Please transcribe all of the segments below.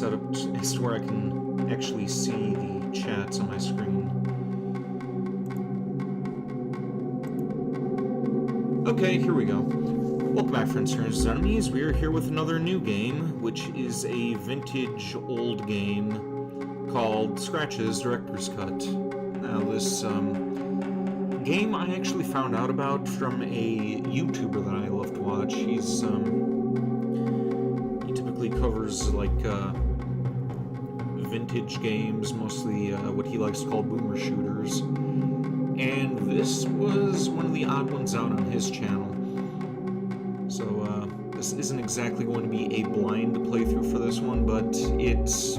set up as to where I can actually see the chats on my screen. Okay, here we go. Welcome back, friends, friends, and enemies. We are here with another new game, which is a vintage old game called Scratch's Director's Cut. Now, this game I actually found out about from a YouTuber that I love to watch. He typically covers like vintage games, mostly what he likes to call boomer shooters. And this was one of the odd ones out on his channel. So this isn't exactly going to be a blind playthrough for this one, but it's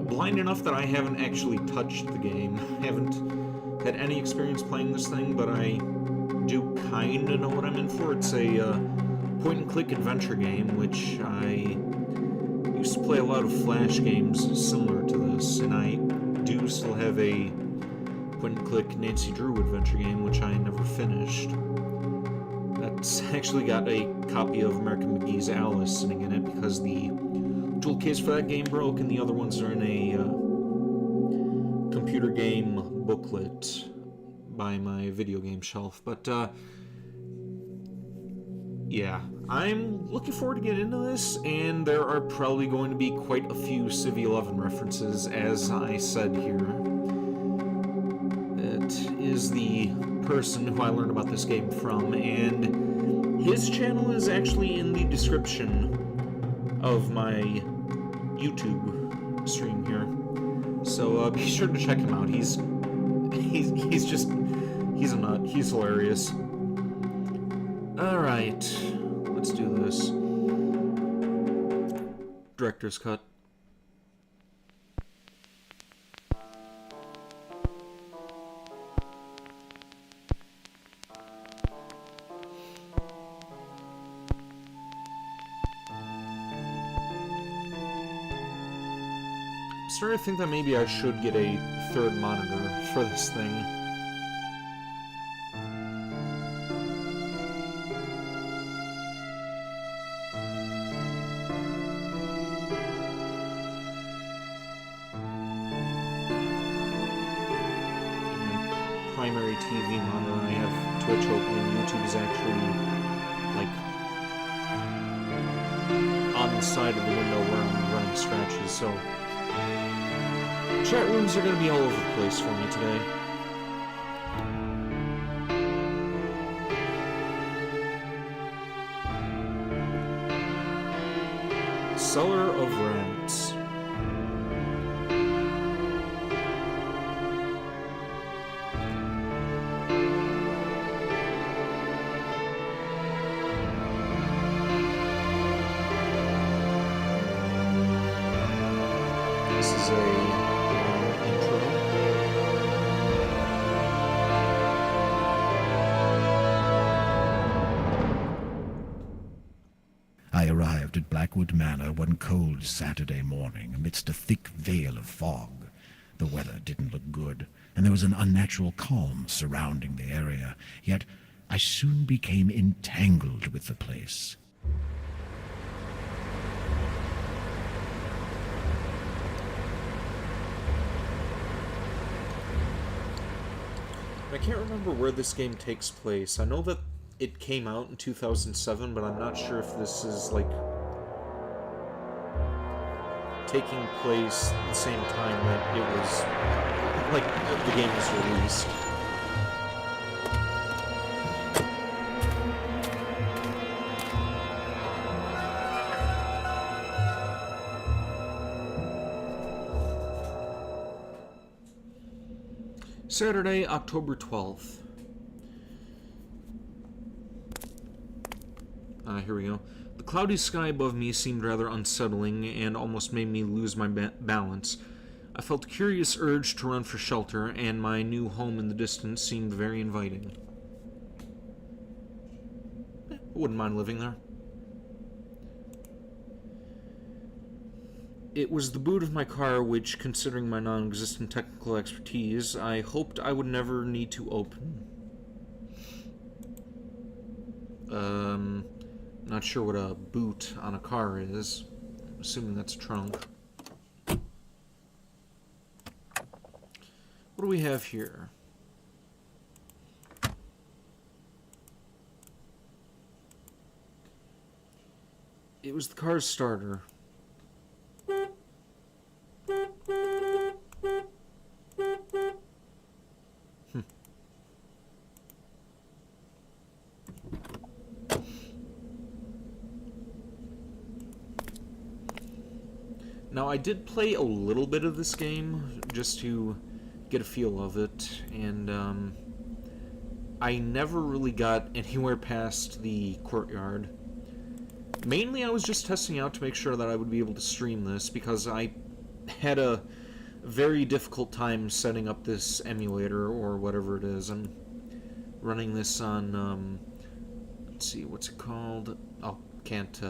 blind enough that I haven't actually touched the game. I haven't had any experience playing this thing, but I do kind of know what I'm in for. It's a point-and-click adventure game, which I used to play a lot of Flash games similar to this, and I do still have a point-and-click Nancy Drew adventure game, which I never finished. That's actually got a copy of American McGee's Alice sitting in it, because the tool case for that game broke, and the other ones are in a computer game booklet by my video game shelf. But yeah, I'm looking forward to get into this, and there are probably going to be quite a few Civvie11 references, as I said here. It is the person who I learned about this game from, and his channel is actually in the description of my YouTube stream here. So be sure to check him out. He's a nut. He's hilarious. Alright, let's do this. Director's Cut. I'm starting to think that maybe I should get a third monitor for this thing. Primary TV monitor, and I have Twitch open, and YouTube is actually like on the side of the window where I'm running Scratches, so chat rooms are going to be all over the place for me today. Cellar of Rats. This is a intro. I arrived at Blackwood Manor one cold Saturday morning amidst a thick veil of fog. The weather didn't look good, and there was an unnatural calm surrounding the area, yet I soon became entangled with the place. I can't remember where this game takes place. I know that it came out in 2007, but I'm not sure if this is, like, taking place at the same time that it was, like, the game was released. Saturday, October 12th. Here we go. The cloudy sky above me seemed rather unsettling and almost made me lose my balance. I felt a curious urge to run for shelter, and my new home in the distance seemed very inviting. I wouldn't mind living there. It was the boot of my car which, considering my non-existent technical expertise, I hoped I would never need to open. Not sure what a boot on a car is. assuming that's a trunk. What do we have here? It was the car's starter. Now, I did play a little bit of this game just to get a feel of it, and I never really got anywhere past the courtyard. Mainly, I was just testing out to make sure that I would be able to stream this, because I had a very difficult time setting up this emulator, or whatever it is. I'm running this on, let's see, what's it called? Oh, can't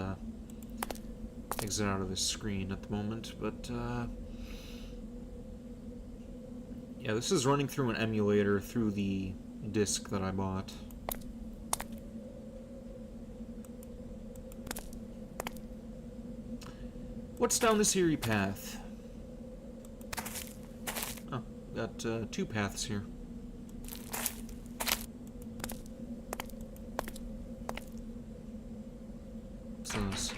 exit out of this screen at the moment, but yeah, this is running through an emulator through the disc that I bought. What's down this eerie path? Oh, got 2 paths here. Says,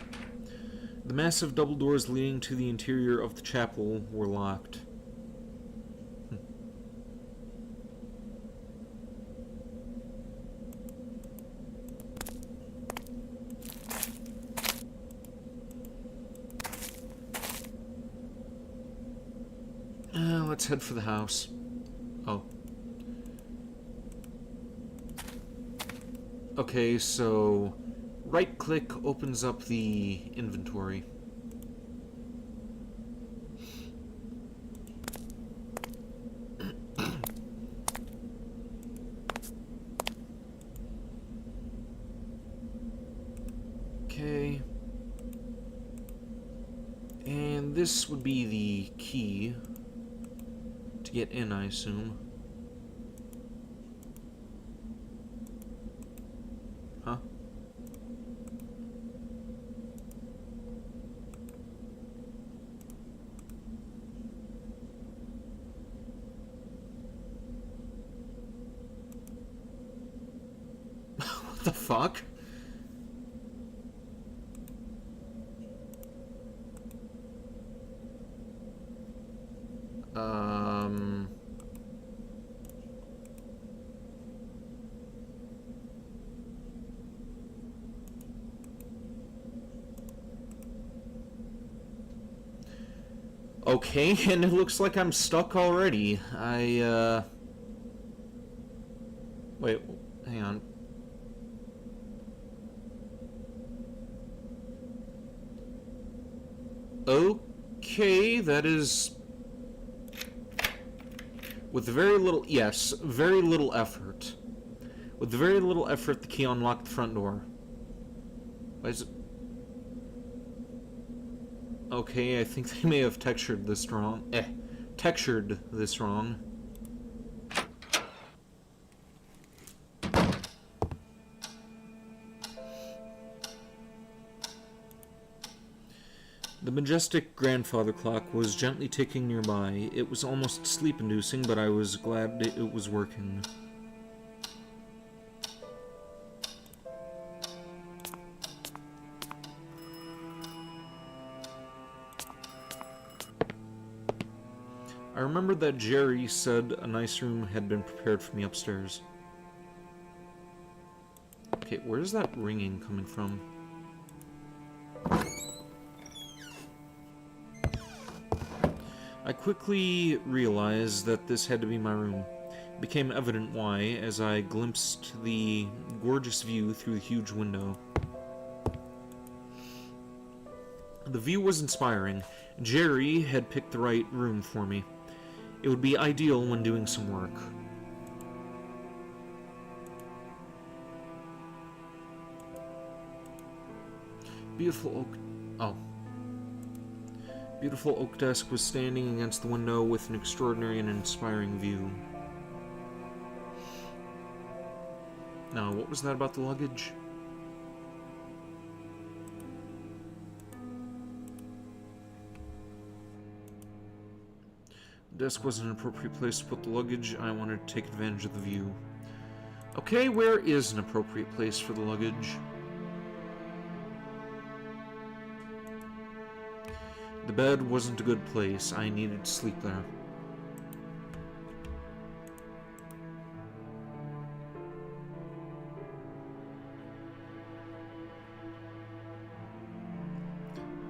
the massive double doors leading to the interior of the chapel were locked. Let's head for the house. Oh. Okay, so right-click opens up the inventory. Okay. And this would be the key to get in, I assume. Huh? What the fuck? Okay, and it looks like I'm stuck already. Wait, hang on. Okay, that is... With very little... Yes, very little effort. With very little effort, the key unlocked the front door. Why is it... Okay, I think they may have textured this wrong. Textured this wrong. The majestic grandfather clock was gently ticking nearby. It was almost sleep-inducing, but I was glad it was working. I remembered that Jerry said a nice room had been prepared for me upstairs. Okay, where's that ringing coming from? I quickly realized that this had to be my room. It became evident why, as I glimpsed the gorgeous view through the huge window. The view was inspiring. Jerry had picked the right room for me. It would be ideal when doing some work. Beautiful oak... Oh. Beautiful oak desk was standing against the window with an extraordinary and inspiring view. Now, what was that about the luggage? The desk wasn't an appropriate place to put the luggage. I wanted to take advantage of the view. Okay, where is an appropriate place for the luggage? The bed wasn't a good place. I needed to sleep there.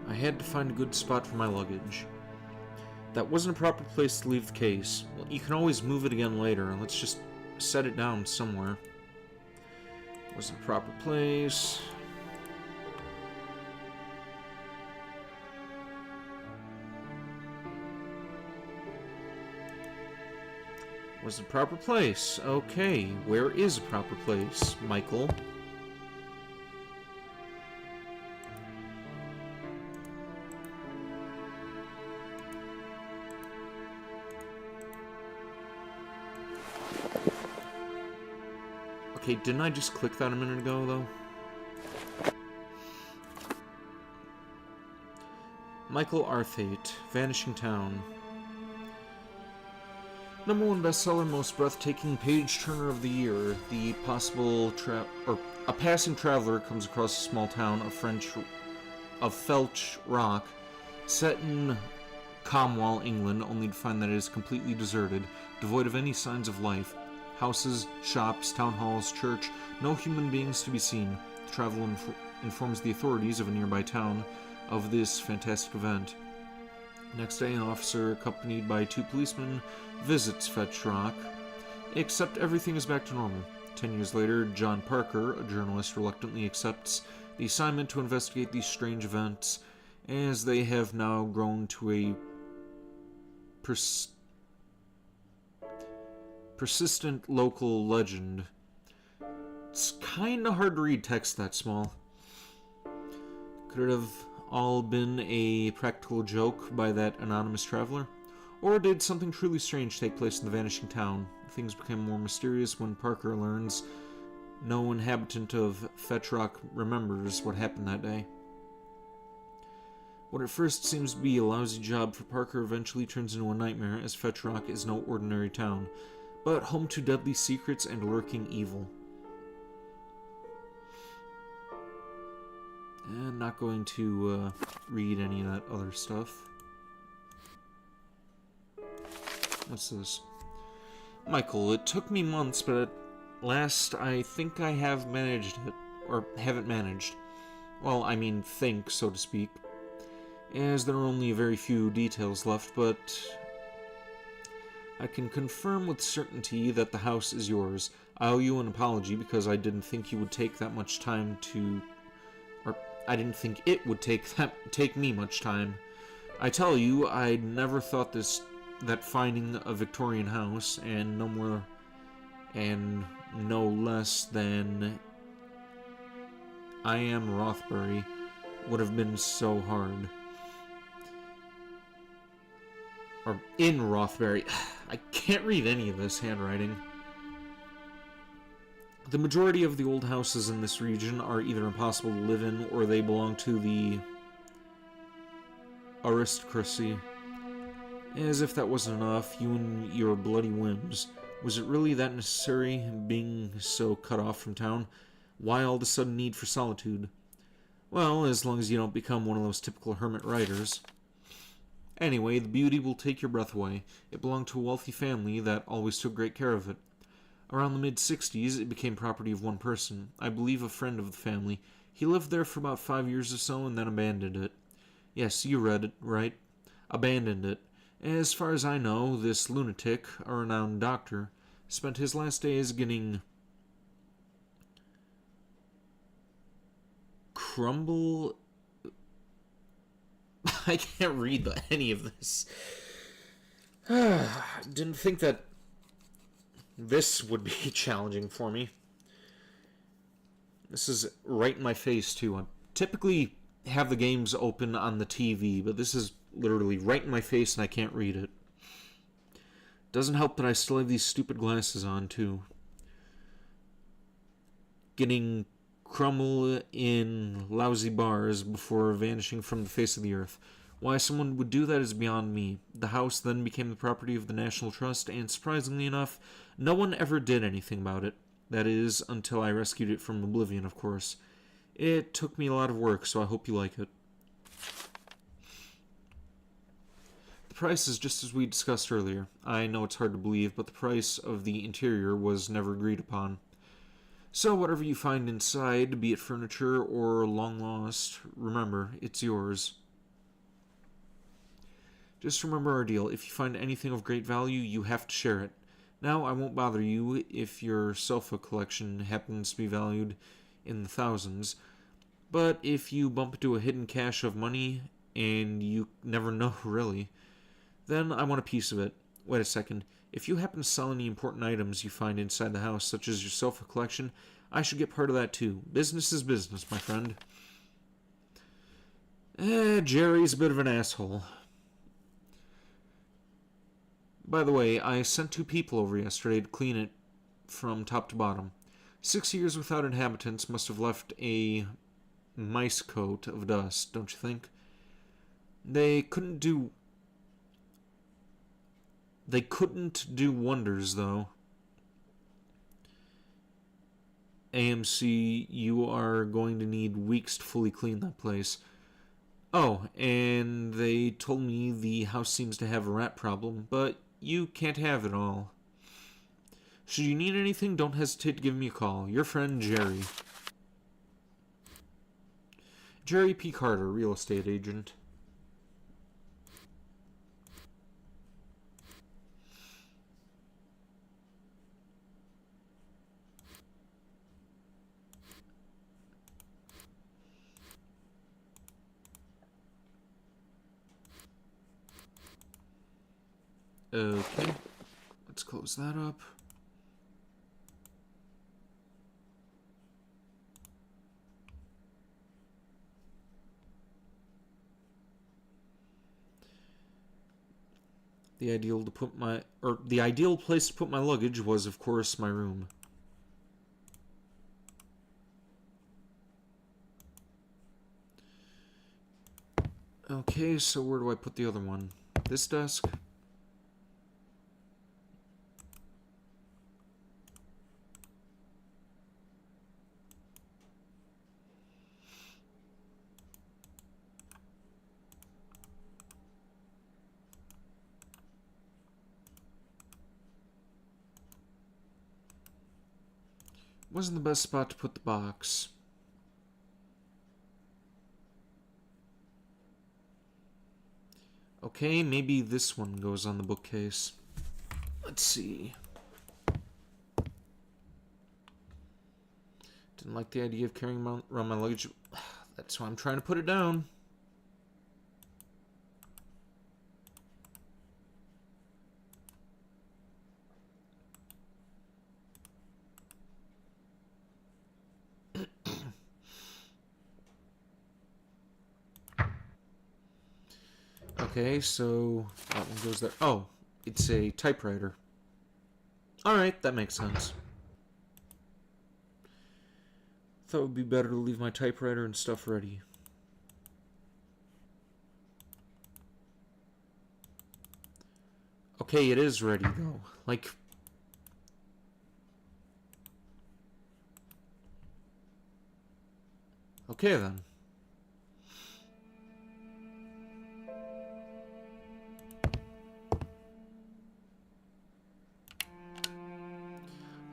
I had to find a good spot for my luggage. That wasn't a proper place to leave the case. Well, you can always move it again later. Let's just set it down somewhere. Wasn't a proper place. Wasn't a proper place. Okay, where is a proper place, Michael? Okay, didn't I just click that a minute ago, though? Michael Arthate, Vanishing Town. #1 bestseller, most breathtaking page-turner of the year. The possible a passing traveler comes across a small town of Felch Rock, set in Cornwall, England, only to find that it is completely deserted, devoid of any signs of life. Houses, shops, town halls, church, no human beings to be seen. The traveler informs the authorities of a nearby town of this fantastic event. Next day, an officer, accompanied by 2 policemen, visits Fetch Rock, except everything is back to normal. 10 years later, John Parker, a journalist, reluctantly accepts the assignment to investigate these strange events, as they have now grown to a persistent local legend. It's kinda hard to read text that small. Could it have all been a practical joke by that anonymous traveler? Or did something truly strange take place in the vanishing town? Things become more mysterious when Parker learns no inhabitant of Fetch Rock remembers what happened that day. What at first seems to be a lousy job for Parker eventually turns into a nightmare, as Fetch Rock is no ordinary town, but home to deadly secrets and lurking evil. And not going to read any of that other stuff. What's this? Michael, it took me months, but at last I think I have managed it. Or haven't managed. Well, I mean think, so to speak. As there are only very few details left, but I can confirm with certainty that the house is yours. I owe you an apology because I didn't think you would take that much time to... I didn't think it would take me much time. I tell you, I never thought that finding a Victorian house, and no more and no less than I am Rothbury, would have been so hard. Or in Rothbury. I can't read any of this handwriting. The majority of the old houses in this region are either impossible to live in, or they belong to the aristocracy. As if that wasn't enough, you and your bloody whims. Was it really that necessary, being so cut off from town? Why all the sudden need for solitude? Well, as long as you don't become one of those typical hermit writers. Anyway, the beauty will take your breath away. It belonged to a wealthy family that always took great care of it. Around the mid-60s, it became property of one person, I believe a friend of the family. He lived there for about 5 years or so and then abandoned it. Yes, you read it right. Abandoned it. As far as I know, this lunatic, a renowned doctor, spent his last days getting I can't read any of this. Didn't think that this would be challenging for me. This is right in my face, too. I typically have the games open on the TV, but this is literally right in my face and I can't read it. Doesn't help that I still have these stupid glasses on, too. Getting crumble in lousy bars before vanishing from the face of the earth. Why someone would do that is beyond me. The house then became the property of the National Trust, and surprisingly enough, no one ever did anything about it. That is, until I rescued it from oblivion, of course. It took me a lot of work, so I hope you like it. The price is just as we discussed earlier. I know it's hard to believe, but the price of the interior was never agreed upon. So whatever you find inside, be it furniture or long lost, remember, it's yours. Just remember our deal. If you find anything of great value, you have to share it. Now, I won't bother you if your sofa collection happens to be valued in the thousands, but if you bump into a hidden cache of money, and you never know really, then I want a piece of it. Wait a second. If you happen to sell any important items you find inside the house, such as your sofa collection, I should get part of that too. Business is business, my friend. Jerry's a bit of an asshole. By the way, I sent 2 people over yesterday to clean it from top to bottom. 6 years without inhabitants must have left a mice coat of dust, don't you think? They couldn't do wonders, though. AMC, you are going to need weeks to fully clean that place. Oh, and they told me the house seems to have a rat problem, but you can't have it all. Should you need anything, don't hesitate to give me a call. Your friend, Jerry. Jerry P. Carter, real estate agent. Okay, let's close that up. The ideal place to put my luggage was, of course, my room. Okay, so where do I put the other one? This desk? Wasn't the best spot to put the box. Okay, maybe this one goes on the bookcase. Let's see. Didn't like the idea of carrying around my luggage. That's why I'm trying to put it down. Okay, so that one goes there. Oh, it's a typewriter. Alright, that makes sense. Thought it would be better to leave my typewriter and stuff ready. Okay, it is ready, though. Like... Okay, then.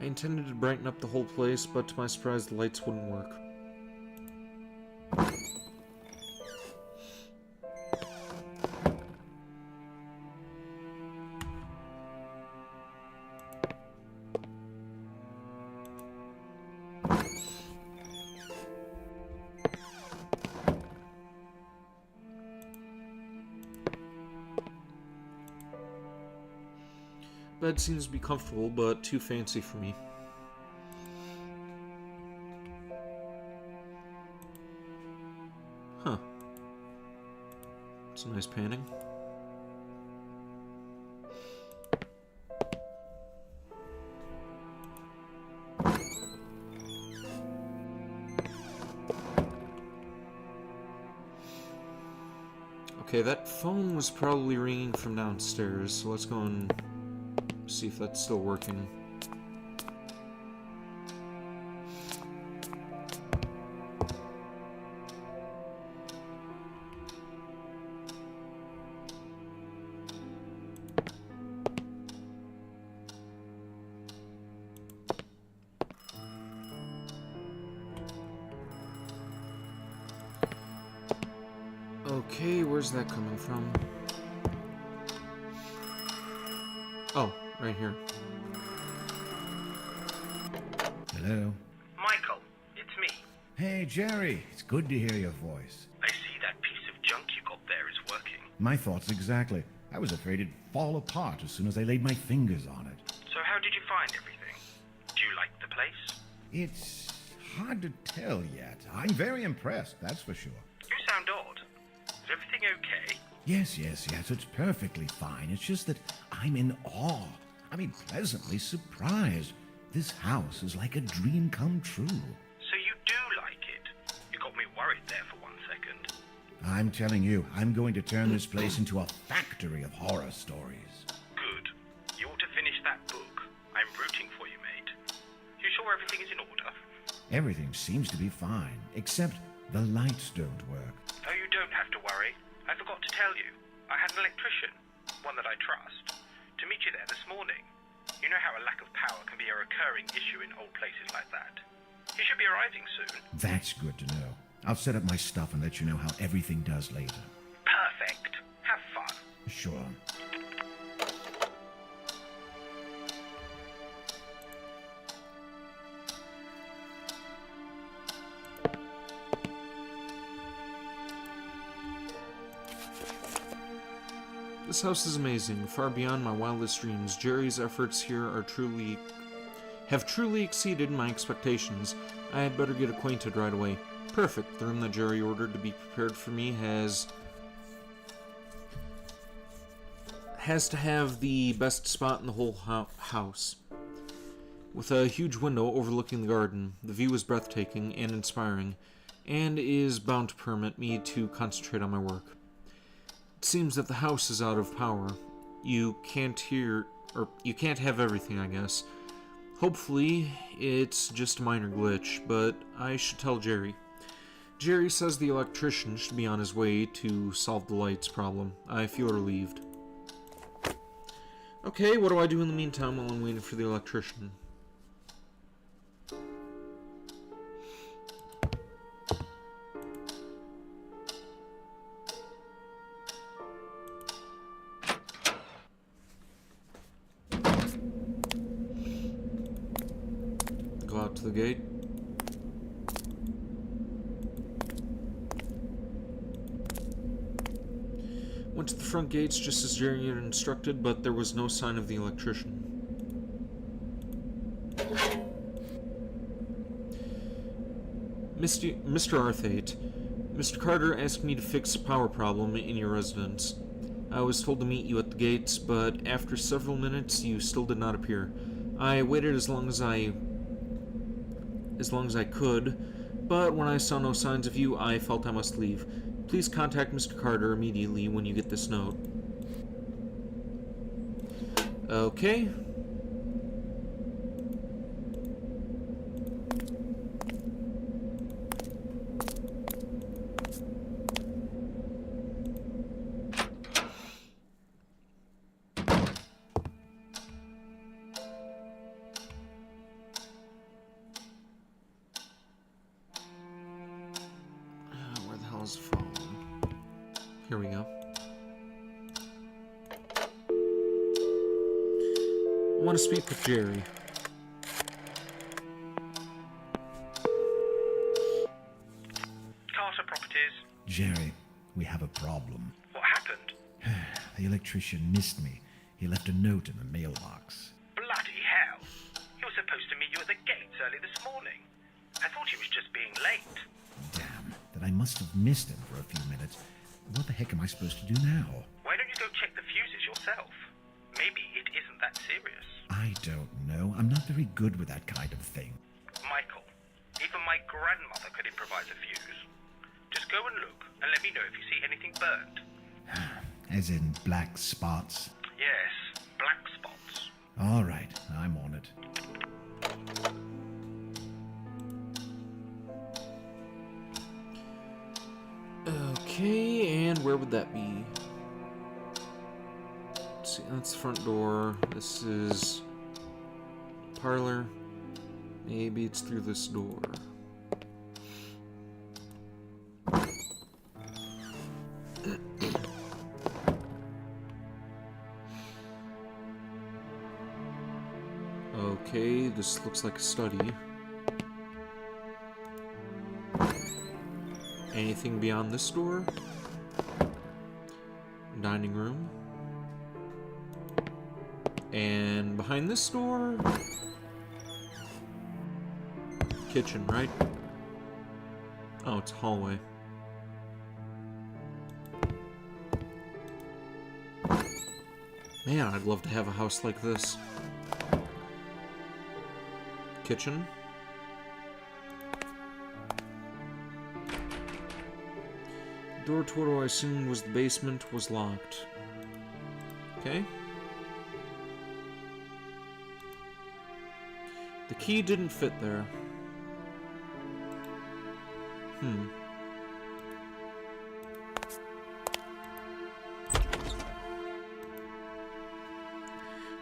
I intended to brighten up the whole place, but to my surprise, the lights wouldn't work. Bed seems to be comfortable, but too fancy for me. Huh. It's a nice painting. Okay, that phone was probably ringing from downstairs, so let's go and see if that's still working. Okay, where's that coming from? Oh, right here. Hello? Michael, it's me. Hey, Jerry. It's good to hear your voice. I see that piece of junk you got there is working. My thoughts exactly. I was afraid it'd fall apart as soon as I laid my fingers on it. So how did you find everything? Do you like the place? It's hard to tell yet. I'm very impressed, that's for sure. You sound odd. Is everything okay? Yes, it's perfectly fine. It's just that I'm in awe. I mean, pleasantly surprised. This house is like a dream come true. So you do like it? You got me worried there for 1 second. I'm telling you, I'm going to turn this place into a factory of horror stories. Good. You ought to finish that book. I'm rooting for you, mate. You sure everything is in order? Everything seems to be fine, except the lights don't work. Oh, you don't have to worry. I forgot to tell you. I had an electrician, one that I trust, to meet you there this morning. You know how a lack of power can be a recurring issue in old places like that. He should be arriving soon. That's good to know. I'll set up my stuff and let you know how everything does later. Perfect. Have fun. Sure. This house is amazing, far beyond my wildest dreams. Jerry's efforts here have truly exceeded my expectations. I had better get acquainted right away. Perfect. The room that Jerry ordered to be prepared for me has to have the best spot in the whole house. With a huge window overlooking the garden, the view is breathtaking and inspiring, and is bound to permit me to concentrate on my work. It seems that the house is out of power. You can't have everything, I guess. Hopefully, it's just a minor glitch, but I should tell Jerry. Jerry says the electrician should be on his way to solve the lights problem. I feel relieved. Okay, what do I do in the meantime while I'm waiting for the electrician? Go out to the gate. Went to the front gates just as Jerry had instructed, but there was no sign of the electrician. Mr. Arthate, Mr. Carter asked me to fix a power problem in your residence. I was told to meet you at the gates, but after several minutes you still did not appear. I waited as long as I could, but when I saw no signs of you, I felt I must leave. Please contact Mr. Carter immediately when you get this note. Okay. Where the hell is the phone? Here we go. I want to speak with Jerry. Carter Properties. Jerry, we have a problem. What happened? The electrician missed me. He left a note in the mailbox. Bloody hell. He was supposed to meet you at the gates early this morning. I thought he was just being late. Damn, that I must have missed him for a few minutes. What the heck am I supposed to do now? Why don't you go check the fuses yourself? Maybe it isn't that serious. I don't know. I'm not very good with that kind of thing. Michael, even my grandmother could improvise a fuse. Just go and look and let me know if you see anything burned. As in black spots? Yes, black spots. All right, I'm on it. Okay, and where would that be? Let's see, that's the front door. This is parlor. Maybe it's through this door. Okay, this looks like a study. Anything beyond this door? Dining room. And behind this door? Kitchen, right? Oh, it's a hallway. Man, I'd love to have a house like this. Kitchen. The door to what I assumed was the basement was locked. Okay. The key didn't fit there.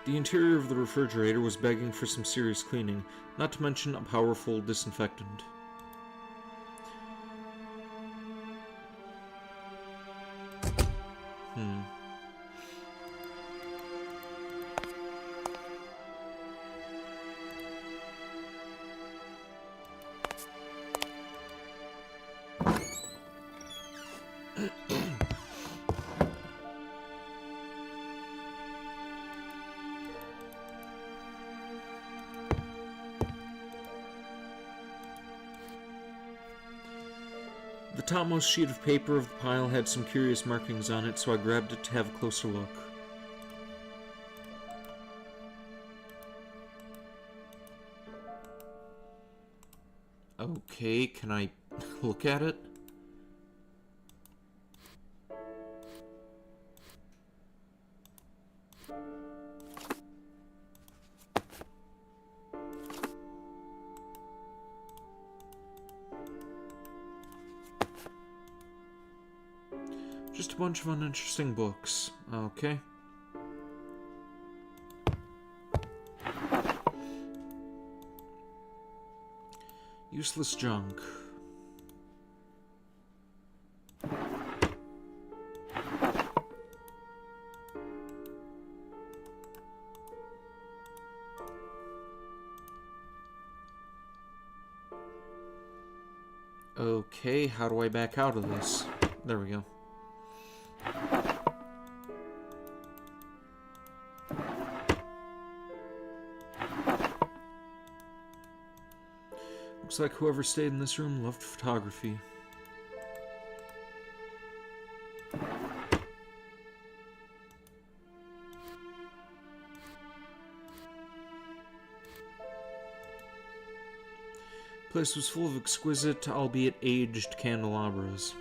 The interior of the refrigerator was begging for some serious cleaning, not to mention a powerful disinfectant. The topmost sheet of paper of the pile had some curious markings on it, so I grabbed it to have a closer look. Okay, can I look at it? Just a bunch of uninteresting books. Okay. Useless junk. Okay, how do I back out of this? There we go. Looks like whoever stayed in this room loved photography. The place was full of exquisite, albeit aged, candelabras.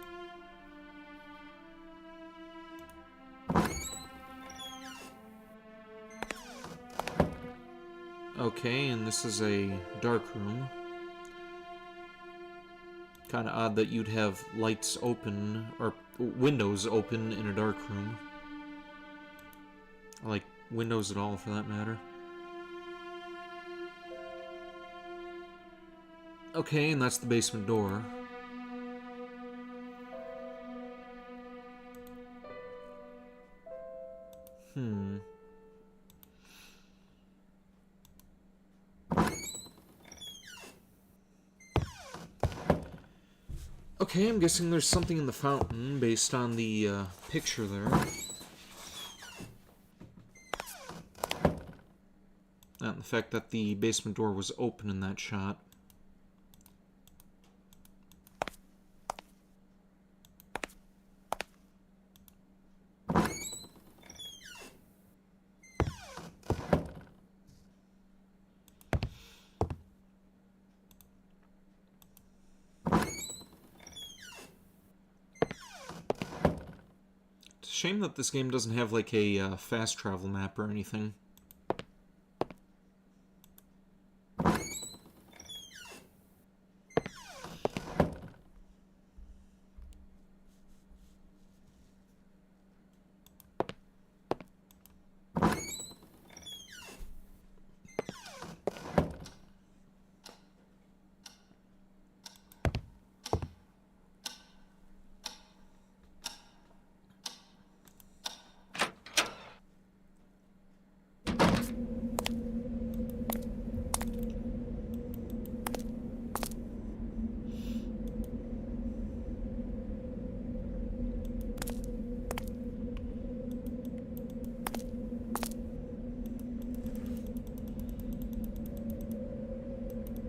Okay, and this is a dark room. Kind of odd that you'd have lights open, or windows open in a dark room. Or like windows at all, for that matter. Okay, and that's the basement door. Okay, I'm guessing there's something in the fountain based on the picture there. And the fact that the basement door was open in that shot. Shame that this game doesn't have like a fast travel map or anything.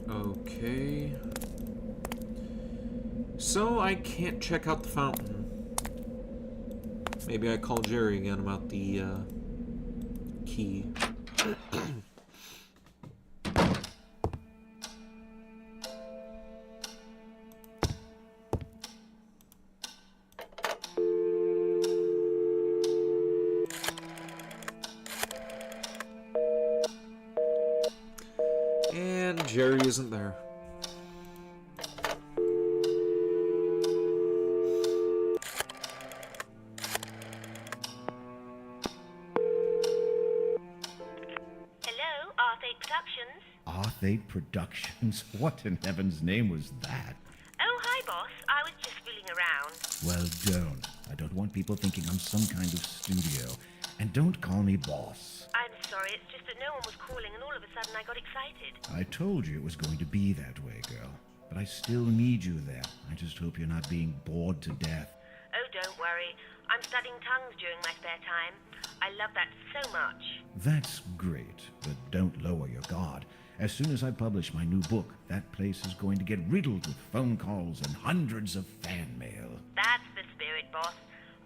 Okay. So I can't check out the fountain. Maybe I call Jerry again about the key. And Jerry isn't there. R8 Productions? What in heaven's name was that? Oh, hi, boss. I was just fooling around. Well, don't. I don't want people thinking I'm some kind of studio. And don't call me boss. I'm sorry, it's just that no one was calling and all of a sudden I got excited. I told you it was going to be that way, girl. But I still need you there. I just hope you're not being bored to death. Oh, don't worry. I'm studying tongues during my spare time. I love that so much. That's great, but don't lower your guard. As soon as I publish my new book, that place is going to get riddled with phone calls and hundreds of fan mail. That's the spirit, boss.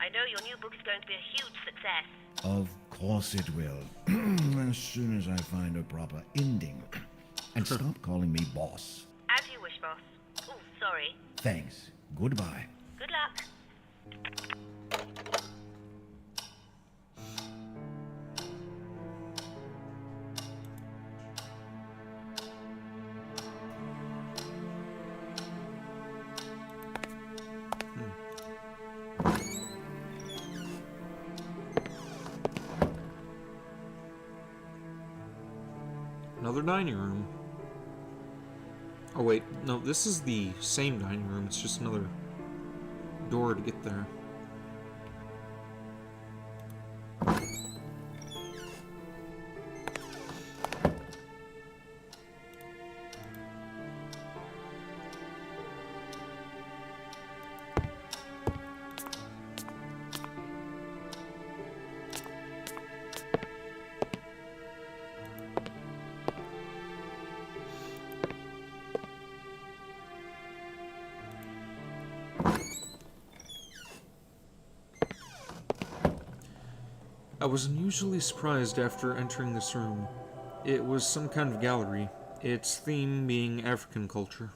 I know your new book is going to be a huge success. Of course it will. As soon as I find a proper ending. And stop calling me boss. As you wish, boss. Oh, sorry. Thanks. Goodbye. Good luck. Another dining room. Oh wait, no, this is the same dining room, it's just another door to get there. I was unusually surprised after entering this room. It was some kind of gallery, its theme being African culture.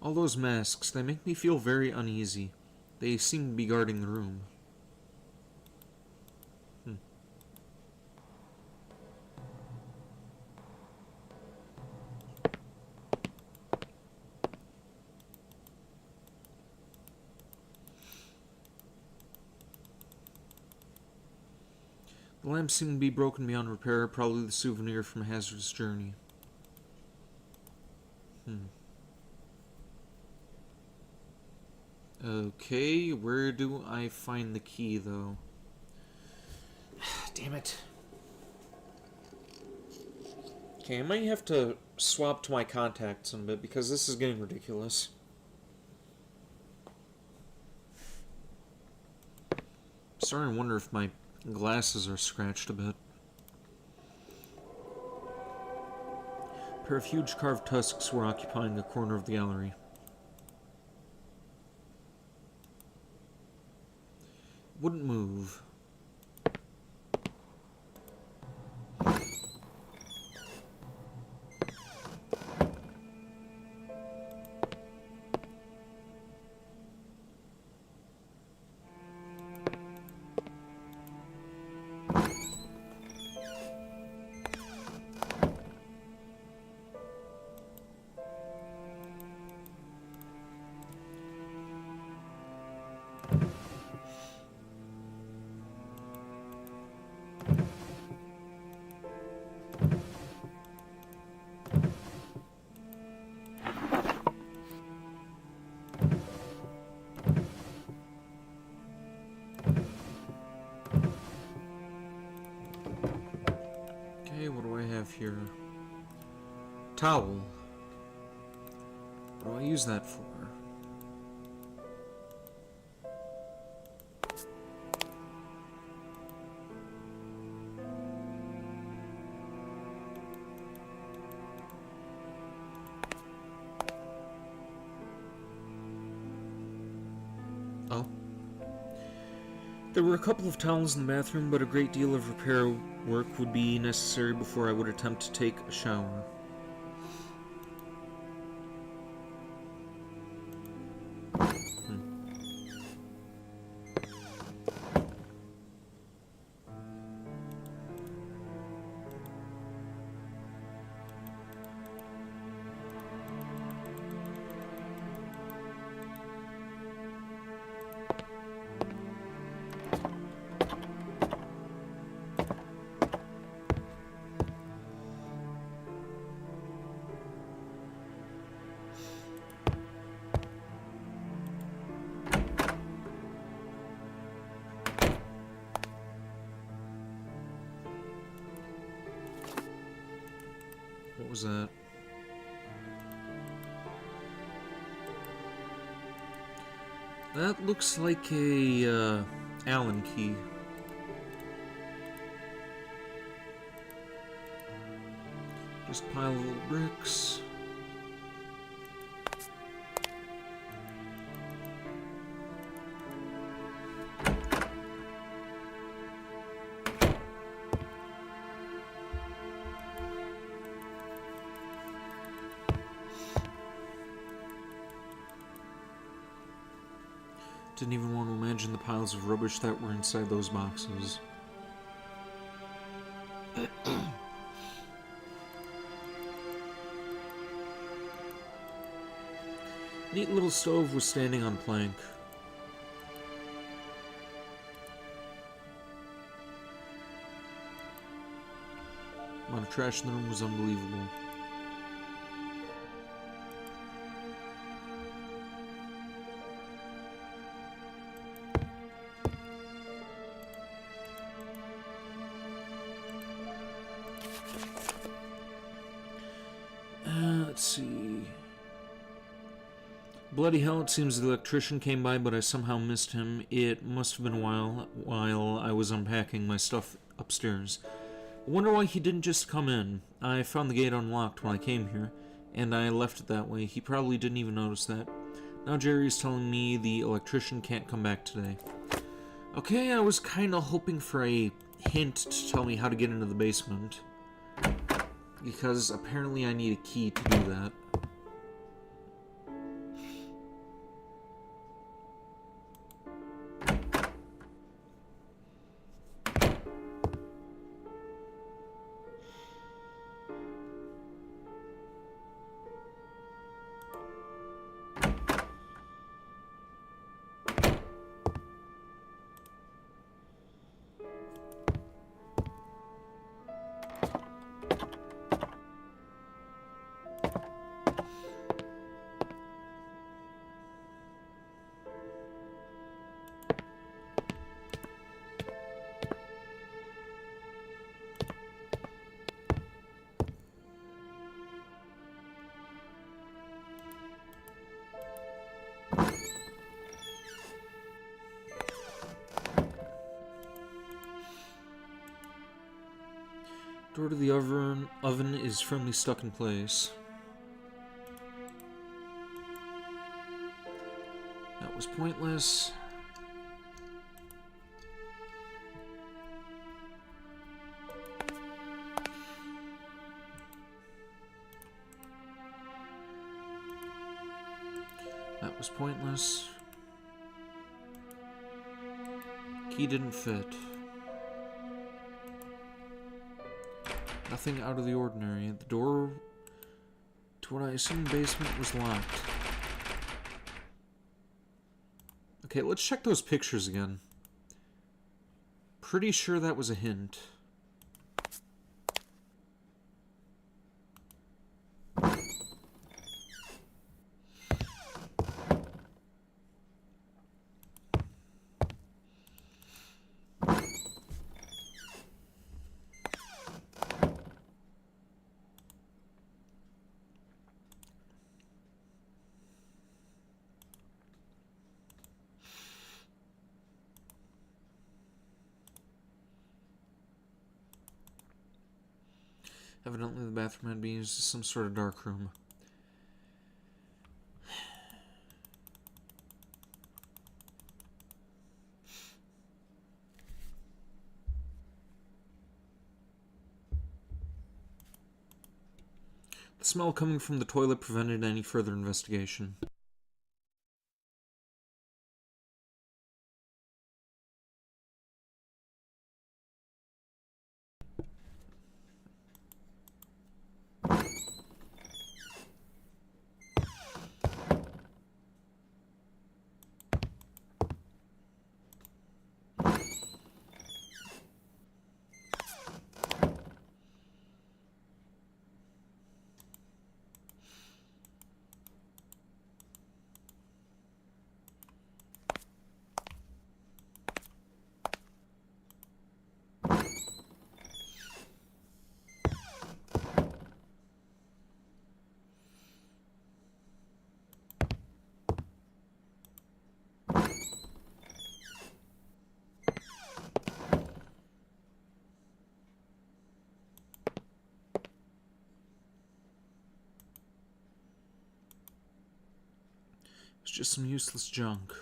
All those masks, they make me feel very uneasy. They seem to be guarding the room. The lamp seemed to be broken beyond repair, probably the souvenir from a hazardous journey. Okay, where do I find the key, though? Damn it. Okay, I might have to swap to my contacts in a bit, because this is getting ridiculous. Starting to wonder if my glasses are scratched a bit. A pair of huge carved tusks were occupying a corner of the gallery. Wouldn't move. here? Towel. What do I use that for? Oh. There were a couple of towels in the bathroom, but a great deal of repair work would be necessary before I would attempt to take a shower. What was that? That looks like a Allen key. Just a pile of little bricks. Didn't even want to imagine the piles of rubbish that were inside those boxes. Neat little stove was standing on plank. Amount of trash in the room was unbelievable. Let's see. Bloody hell, it seems the electrician came by, but I somehow missed him. It must have been a while I was unpacking my stuff upstairs. I wonder why he didn't just come in. I found the gate unlocked when I came here, and I left it that way. He probably didn't even notice that. Now Jerry's telling me the electrician can't come back today. Okay, I was kinda hoping for a hint to tell me how to get into the basement, because apparently I need a key to do that. Door to the oven is firmly stuck in place. That was pointless. That was pointless. Key didn't fit. Nothing out of the ordinary. The door to what I assume the basement was locked. Okay, let's check those pictures again. Pretty sure that was a hint. Evidently the bathroom had been used as some sort of dark room. The smell coming from the toilet prevented any further investigation. It's just some useless junk.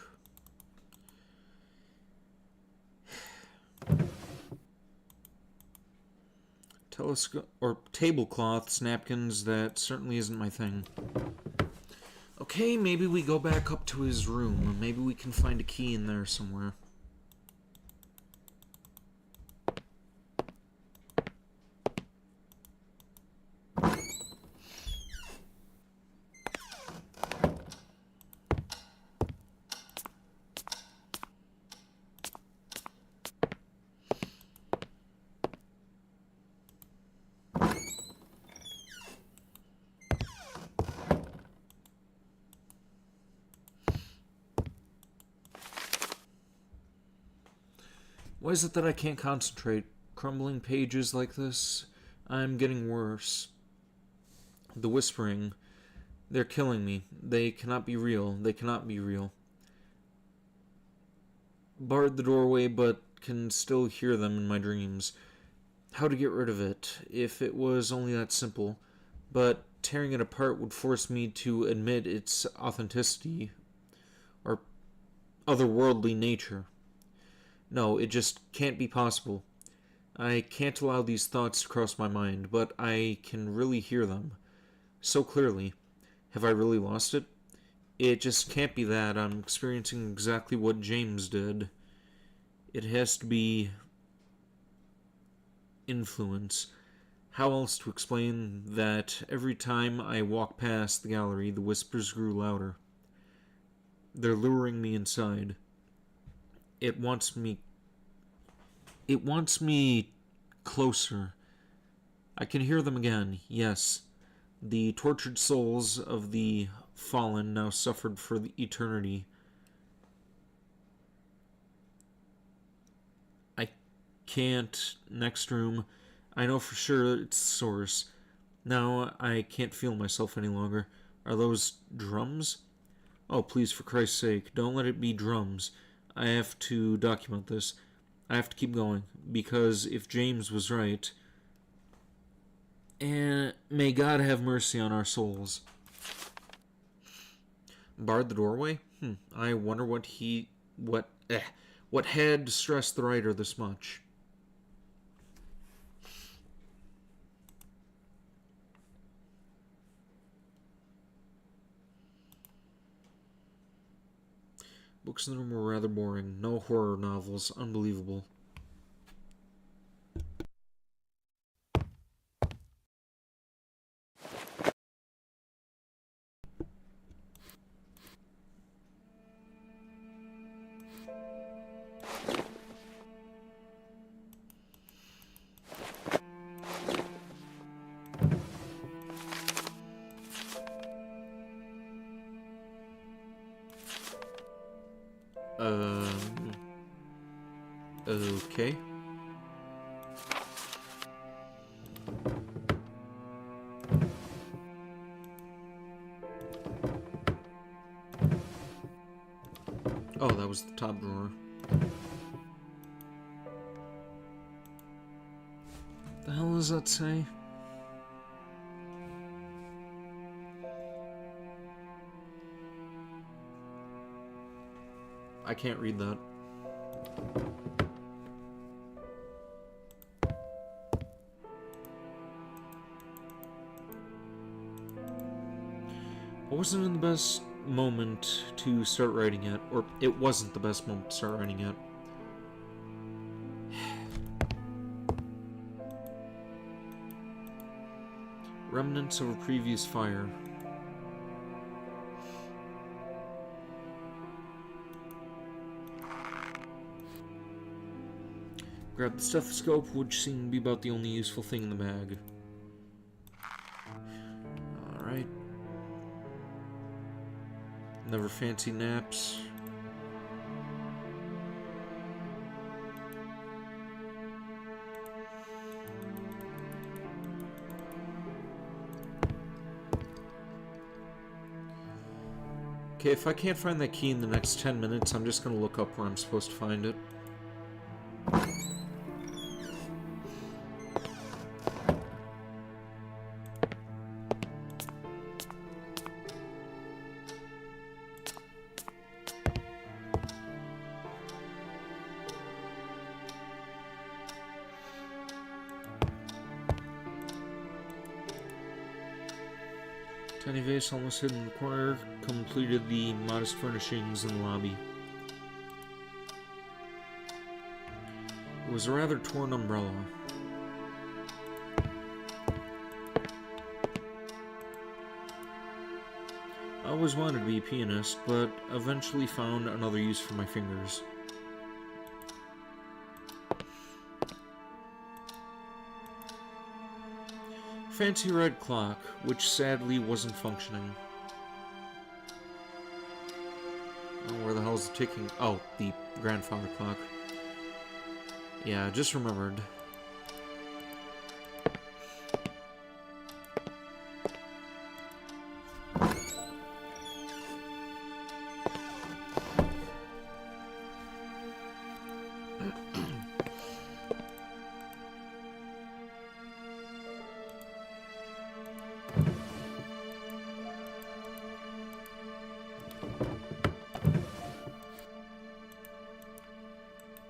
Telescope or tablecloths, napkins, that certainly isn't my thing. Okay, maybe we go back up to his room. Maybe we can find a key in there somewhere. Why is it that I can't concentrate? Crumbling pages like this? I'm getting worse. The whispering. They're killing me. They cannot be real. They cannot be real. Barred the doorway, but can still hear them in my dreams. How to get rid of it, if it was only that simple. But tearing it apart would force me to admit its authenticity, or otherworldly nature. No, it just can't be possible. I can't allow these thoughts to cross my mind, but I can really hear them. So clearly. Have I really lost it? It just can't be that. I'm experiencing exactly what James did. It has to be influence. How else to explain that every time I walk past the gallery, the whispers grew louder. They're luring me inside. It wants me closer. I can hear them again, yes. The tortured souls of the fallen now suffered for the eternity. I can't. Next room. I know for sure it's the source. Now I can't feel myself any longer. Are those drums? Oh, please, for Christ's sake, don't let it be drums. I have to document this. I have to keep going, because if James was right, and may God have mercy on our souls. Barred the doorway? I wonder what had distressed the writer this much. Books in the room were rather boring. No horror novels. Unbelievable. Okay. Oh, that was the top drawer. The hell does that say? I can't read that. I wasn't in the best moment to start writing it, or it wasn't the best moment to start writing it. Remnants of a previous fire. Grab the stethoscope, which seemed to be about the only useful thing in the bag. Alright. Never fancy naps. Okay, if I can't find that key in the next 10 minutes, I'm just gonna look up where I'm supposed to find it. Tiny vase almost hidden in the corner, completed the modest furnishings in the lobby. It was a rather torn umbrella. I always wanted to be a pianist, but eventually found another use for my fingers. Fancy red clock, which sadly wasn't functioning. Oh, where the hell's the ticking? Oh, the grandfather clock. Yeah, just remembered.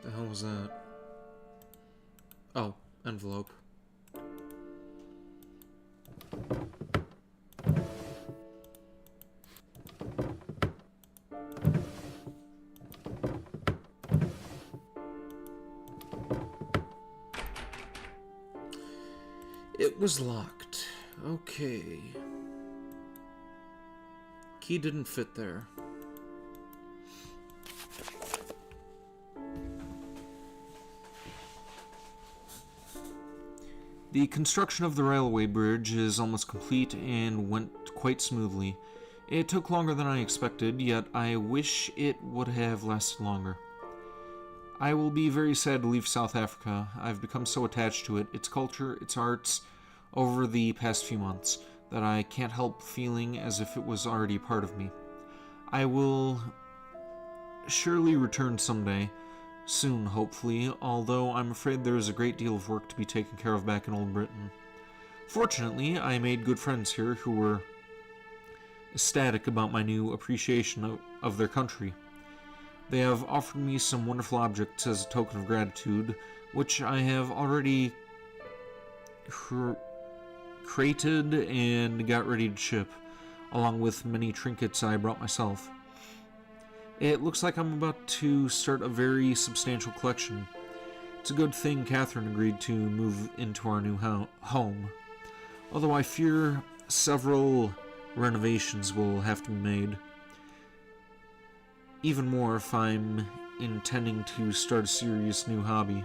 The hell was that? Oh, envelope. It was locked. Okay. Key didn't fit there. The construction of the railway bridge is almost complete and went quite smoothly. It took longer than I expected, yet I wish it would have lasted longer. I will be very sad to leave South Africa. I've become so attached to it, its culture, its arts, over the past few months, that I can't help feeling as if it was already a part of me. I will surely return someday. Soon, hopefully, although I'm afraid there is a great deal of work to be taken care of back in Old Britain. Fortunately, I made good friends here who were ecstatic about my new appreciation of their country. They have offered me some wonderful objects as a token of gratitude, which I have already crated and got ready to ship, along with many trinkets I brought myself. It looks like I'm about to start a very substantial collection. It's a good thing Catherine agreed to move into our new home, although I fear several renovations will have to be made. Even more if I'm intending to start a serious new hobby.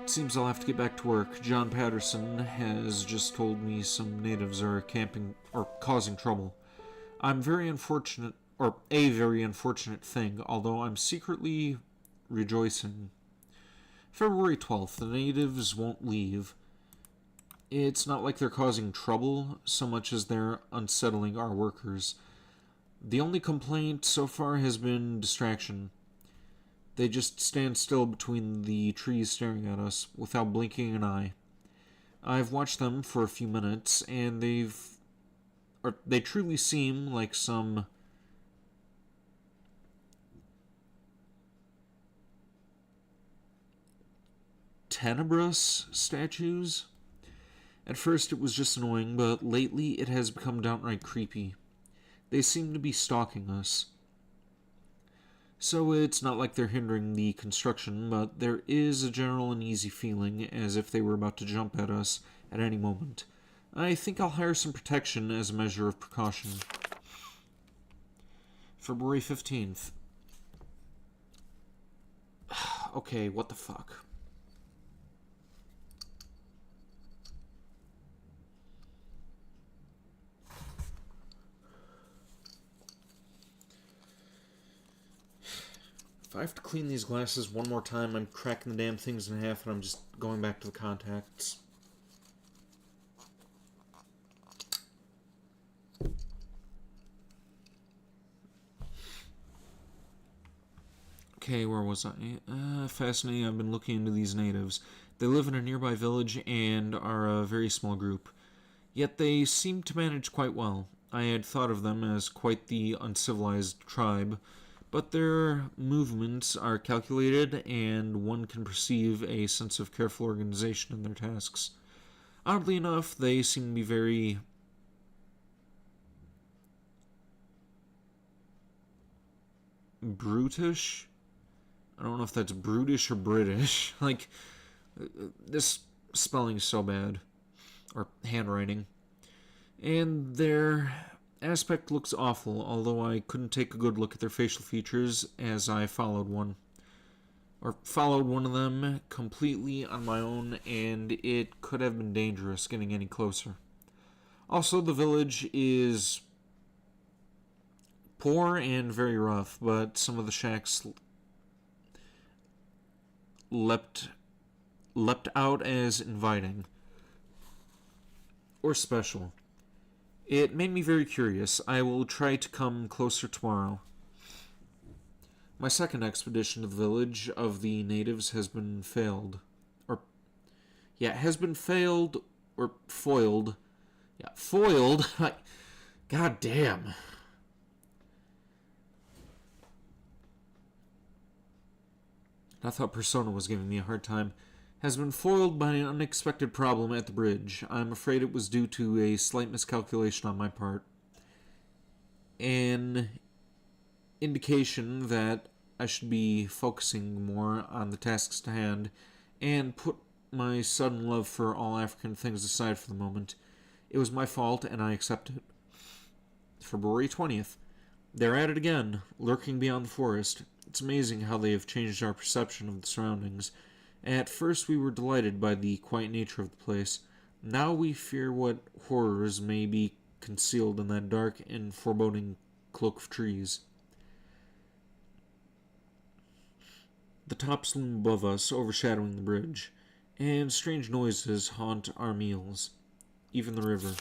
It seems I'll have to get back to work. John Patterson has just told me some natives are camping or causing trouble. I'm very unfortunate, or a very unfortunate thing, although I'm secretly rejoicing. February 12th, the natives won't leave. It's not like they're causing trouble so much as they're unsettling our workers. The only complaint so far has been distraction. They just stand still between the trees staring at us without blinking an eye. I've watched them for a few minutes, and they truly seem like some Tenebris statues. At first it was just annoying, but lately it has become downright creepy. They seem to be stalking us. So it's not like they're hindering the construction, but there is a general uneasy feeling as if they were about to jump at us at any moment. I think I'll hire some protection as a measure of precaution. February 15th. Okay, what the fuck? If I have to clean these glasses one more time, I'm cracking the damn things in half and I'm just going back to the contacts. Okay, where was I? Fascinating. I've been looking into these natives. They live in a nearby village and are a very small group. Yet they seem to manage quite well. I had thought of them as quite the uncivilized tribe, but their movements are calculated and one can perceive a sense of careful organization in their tasks. Oddly enough, they seem to be very brutish. I don't know if that's brutish or British. Like, this spelling is so bad. Or handwriting. And their aspect looks awful, although I couldn't take a good look at their facial features as I followed one of them completely on my own, and it could have been dangerous getting any closer. Also, the village is poor and very rough, but some of the shacks leapt out as inviting or special. It made me very curious. I will try to come closer tomorrow. My second expedition to the village of the natives has been foiled. God damn. I thought Persona was giving me a hard time. Has been foiled by an unexpected problem at the bridge. I'm afraid it was due to a slight miscalculation on my part. An indication that I should be focusing more on the tasks to hand and put my sudden love for all African things aside for the moment. It was my fault and I accept it. February 20th. They're at it again, lurking beyond the forest. It's amazing how they have changed our perception of the surroundings. At first we were delighted by the quiet nature of the place. Now we fear what horrors may be concealed in that dark and foreboding cloak of trees. The tops loom above us, overshadowing the bridge, and strange noises haunt our meals, even the river.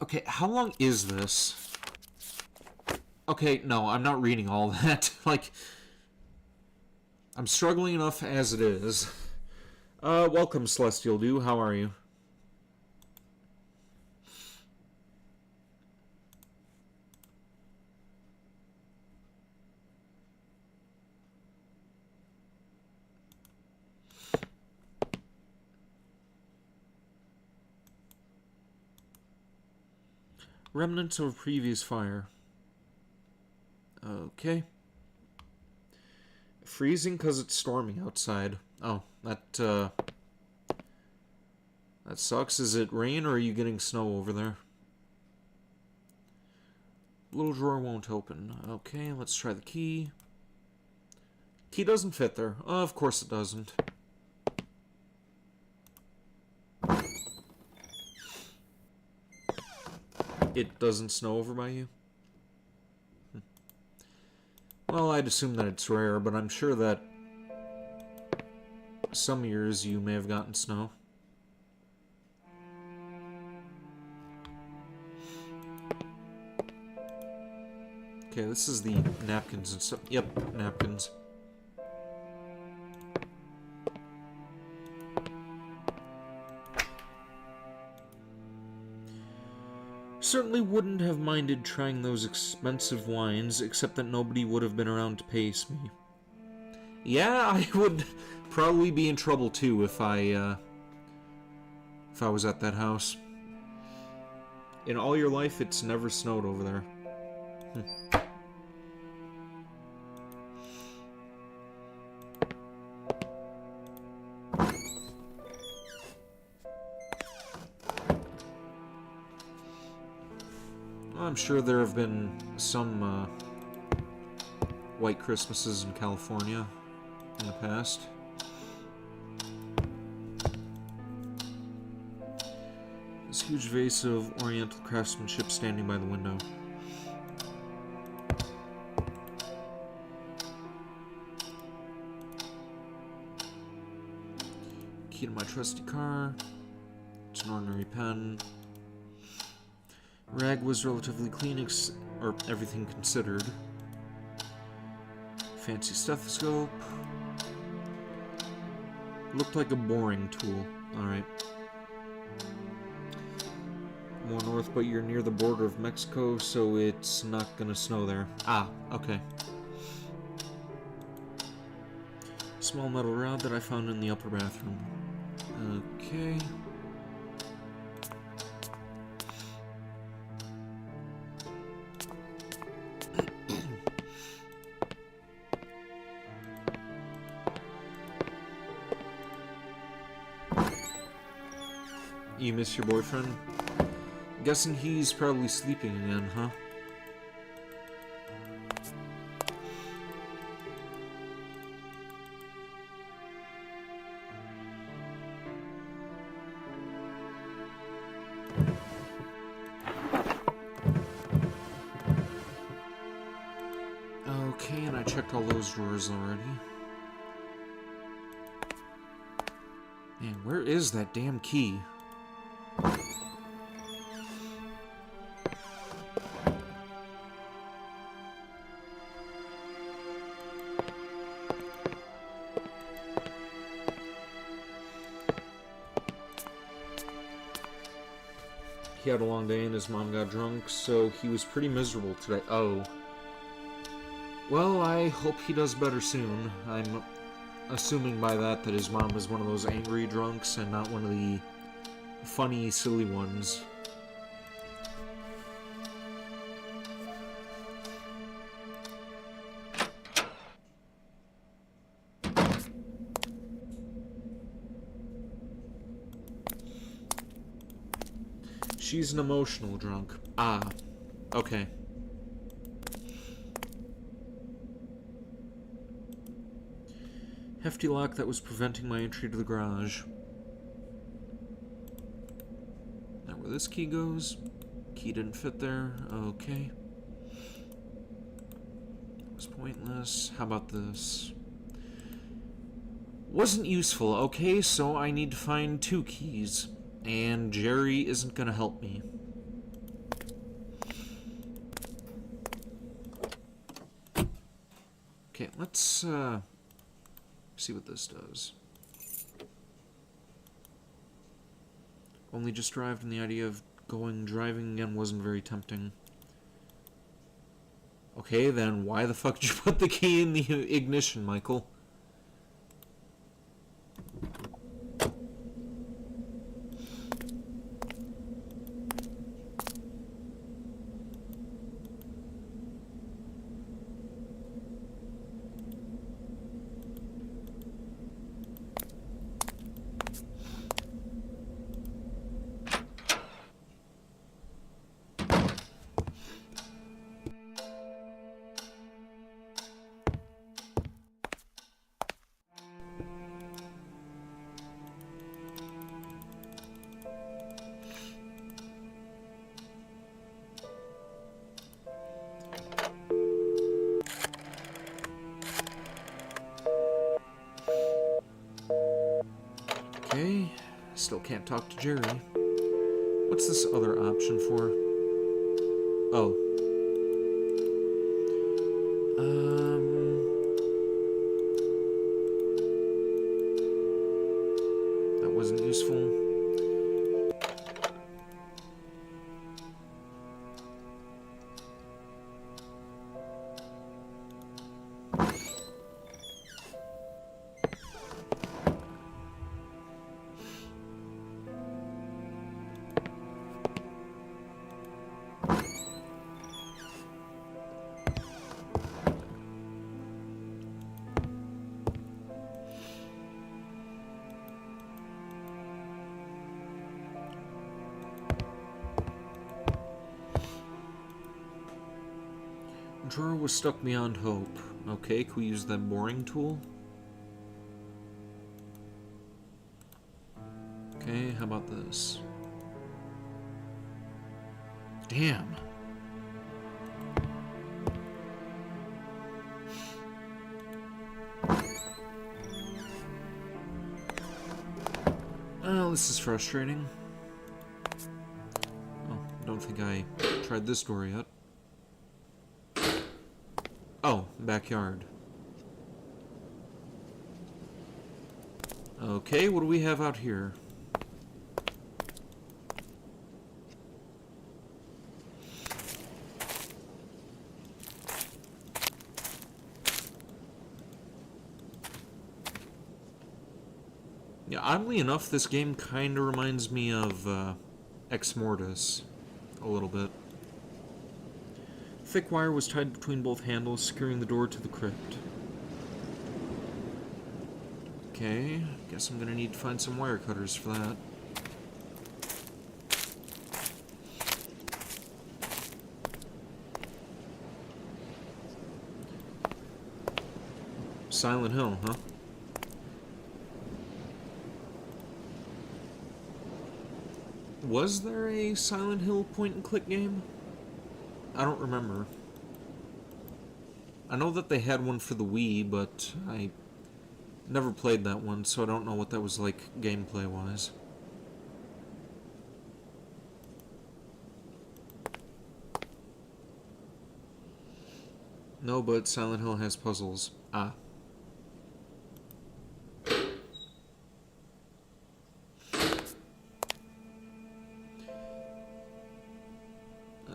Okay, how long is this? Okay, no, I'm not reading all that. I'm struggling enough as it is. Welcome, Celestial Dew. How are you? Remnants of a previous fire. Okay. Freezing because it's storming outside. Oh, that sucks. Is it rain or are you getting snow over there? Little drawer won't open. Okay, let's try the key. Key doesn't fit there. Oh, of course it doesn't. It doesn't snow over by you? Well, I'd assume that it's rare, but I'm sure that some years you may have gotten snow. Okay, this is the napkins and stuff. Yep, napkins. Certainly wouldn't have minded trying those expensive wines, except that nobody would have been around to pace me. Yeah, I would probably be in trouble too if I was at that house. In all your life, it's never snowed over there. I'm sure there have been some white Christmases in California in the past. This huge vase of oriental craftsmanship standing by the window. Key to my trusty car. It's an ordinary pen. Rag was relatively clean, or everything considered. Fancy stethoscope. Looked like a boring tool. Alright. More north, but you're near the border of Mexico, so it's not gonna snow there. Ah, okay. Small metal rod that I found in the upper bathroom. Okay. You miss your boyfriend? Guessing he's probably sleeping again, huh? Okay, and I checked all those drawers already. Man, where is that damn key? He had a long day and his mom got drunk, so he was pretty miserable today. Oh. Well, I hope he does better soon. I'm assuming by that his mom is one of those angry drunks and not one of the funny, silly ones. She's an emotional drunk. Ah, okay. Hefty lock that was preventing my entry to the garage. Now where this key goes. Key didn't fit there. Okay. That was pointless. How about this? Wasn't useful. Okay, so I need to find 2 keys. And Jerry isn't gonna help me. Okay, let's see what this does. Only just arrived, and the idea of going driving again wasn't very tempting. Okay, then why the fuck did you put the key in the ignition, Michael? Okay, still can't talk to Jerry. What's this other option for? Oh. That wasn't useful. Drawer was stuck beyond hope. Okay, can we use that boring tool? Okay, how about this? Damn. Oh, this is frustrating. Oh, I don't think I tried this door yet. Oh, backyard. Okay, what do we have out here? Yeah, oddly enough, this game kind of reminds me of Ex Mortis a little bit. Thick wire was tied between both handles, securing the door to the crypt. Okay, guess I'm gonna need to find some wire cutters for that. Silent Hill, huh? Was there a Silent Hill point-and-click game? I don't remember. I know that they had one for the Wii, but I never played that one, so I don't know what that was like gameplay-wise. No, but Silent Hill has puzzles. Ah.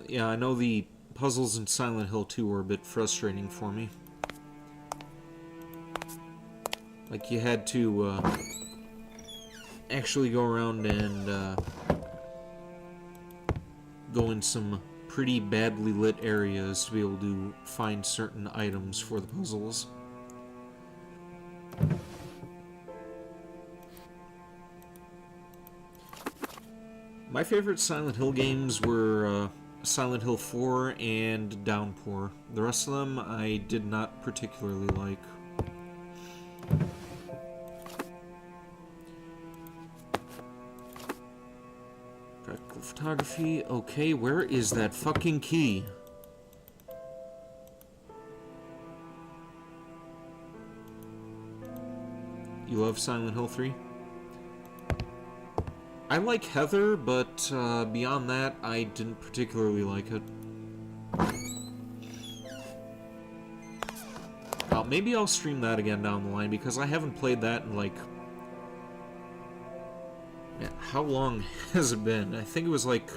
Yeah, I know the puzzles in Silent Hill 2 were a bit frustrating for me. Like, you had to, actually go around and, go in some pretty badly lit areas to be able to find certain items for the puzzles. My favorite Silent Hill games were, Silent Hill 4 and Downpour. The rest of them I did not particularly like. Practical photography. Okay, where is that fucking key? You love Silent Hill 3? I like Heather, but beyond that, I didn't particularly like it. Maybe I'll stream that again down the line, because I haven't played that in, like... Yeah, how long has it been? I think it was, like...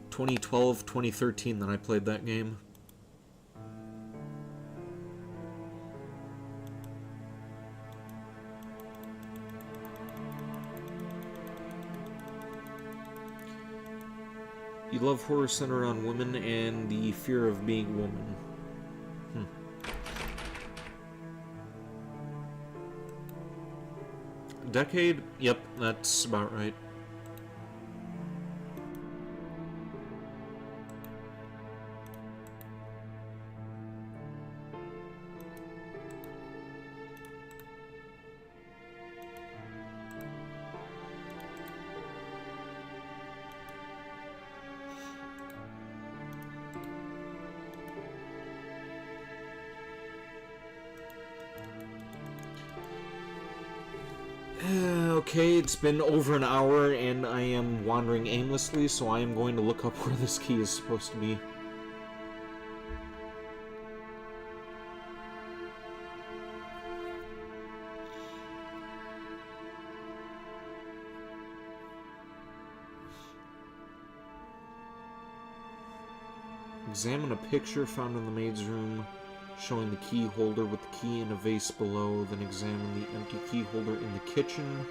2012, 2013 that I played that game. You love horror centered on women and the fear of being a woman. Decade? Yep, that's about right. Okay, it's been over an hour and I am wandering aimlessly, so I am going to look up where this key is supposed to be. Examine a picture found in the maid's room showing the key holder with the key in a vase below, then examine the empty key holder in the kitchen,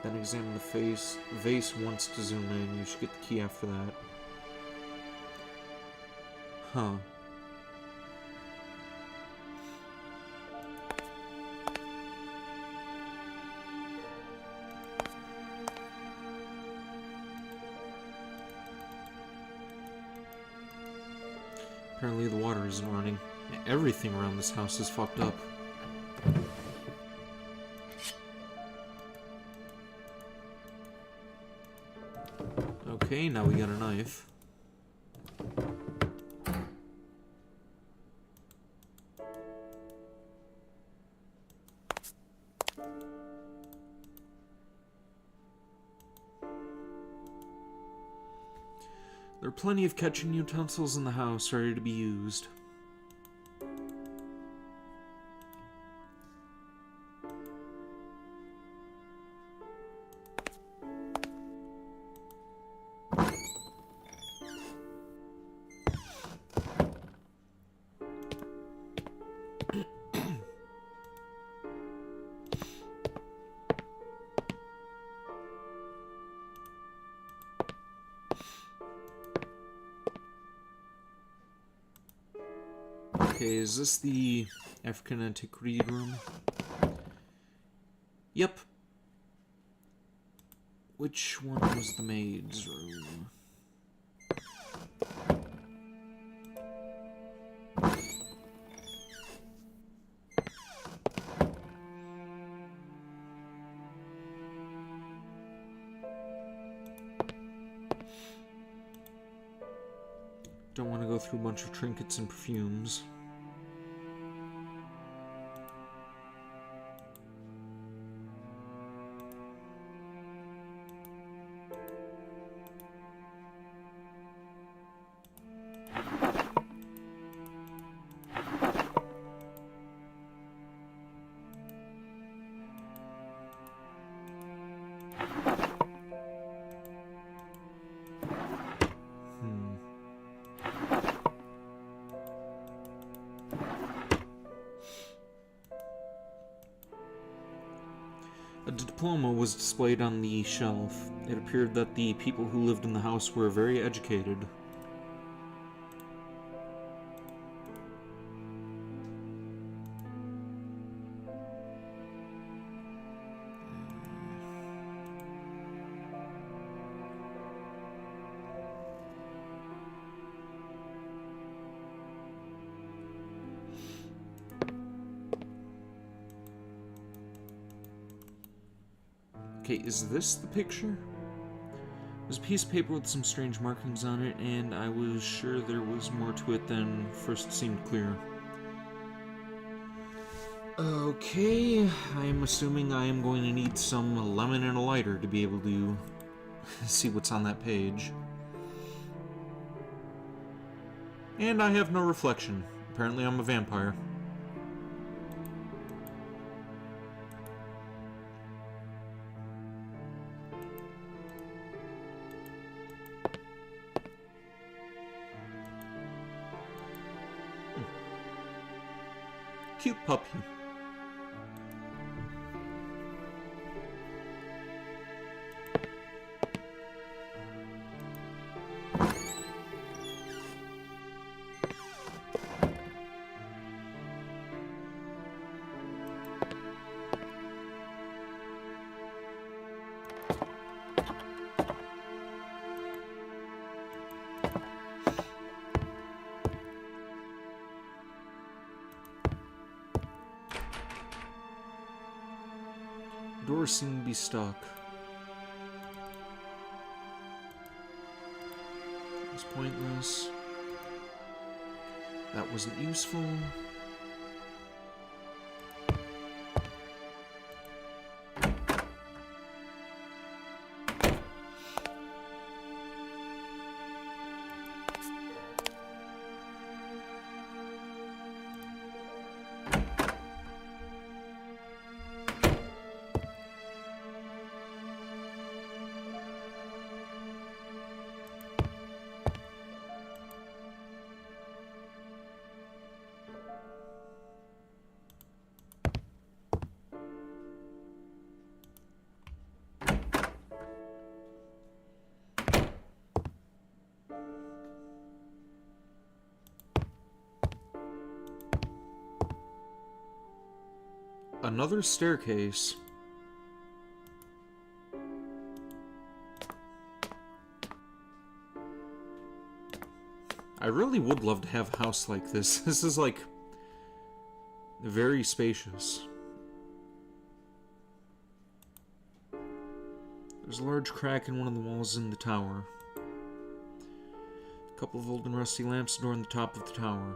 then examine the vase once to zoom in. You should get the key after that. Huh. Apparently the water isn't running. Everything around this house is fucked up. Okay, now we got a knife. There are plenty of kitchen utensils in the house ready to be used. Okay, is this the African antiquity room? Yep. Which one was the maid's room? Don't want to go through a bunch of trinkets and perfumes. A diploma was displayed on the shelf. It appeared that the people who lived in the house were very educated. Okay, is this the picture? There's a piece of paper with some strange markings on it, and I was sure there was more to it than first seemed clear. Okay, I'm assuming I am going to need some lemon and a lighter to be able to see what's on that page. And I have no reflection. Apparently I'm a vampire. Cute puppy. Doors seem to be stuck. It was pointless. That wasn't useful. Another staircase. I really would love to have a house like this. This is, like, very spacious. There's a large crack in one of the walls in the tower. A couple of old and rusty lamps adorn the top of the tower.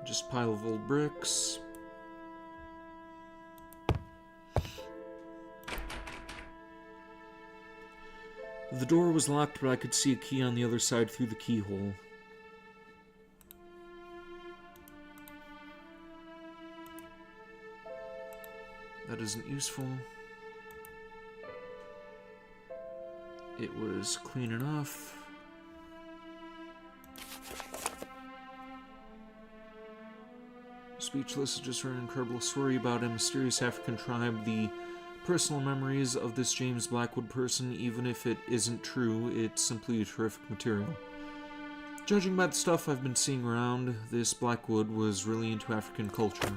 Just a pile of old bricks. The door was locked, but I could see a key on the other side through the keyhole. That isn't useful. It was clean enough. Speechless, just heard an incredible story about a mysterious African tribe. The personal memories of this James Blackwood person, even if it isn't true, it's simply terrific material. Judging by the stuff I've been seeing around, this Blackwood was really into African culture.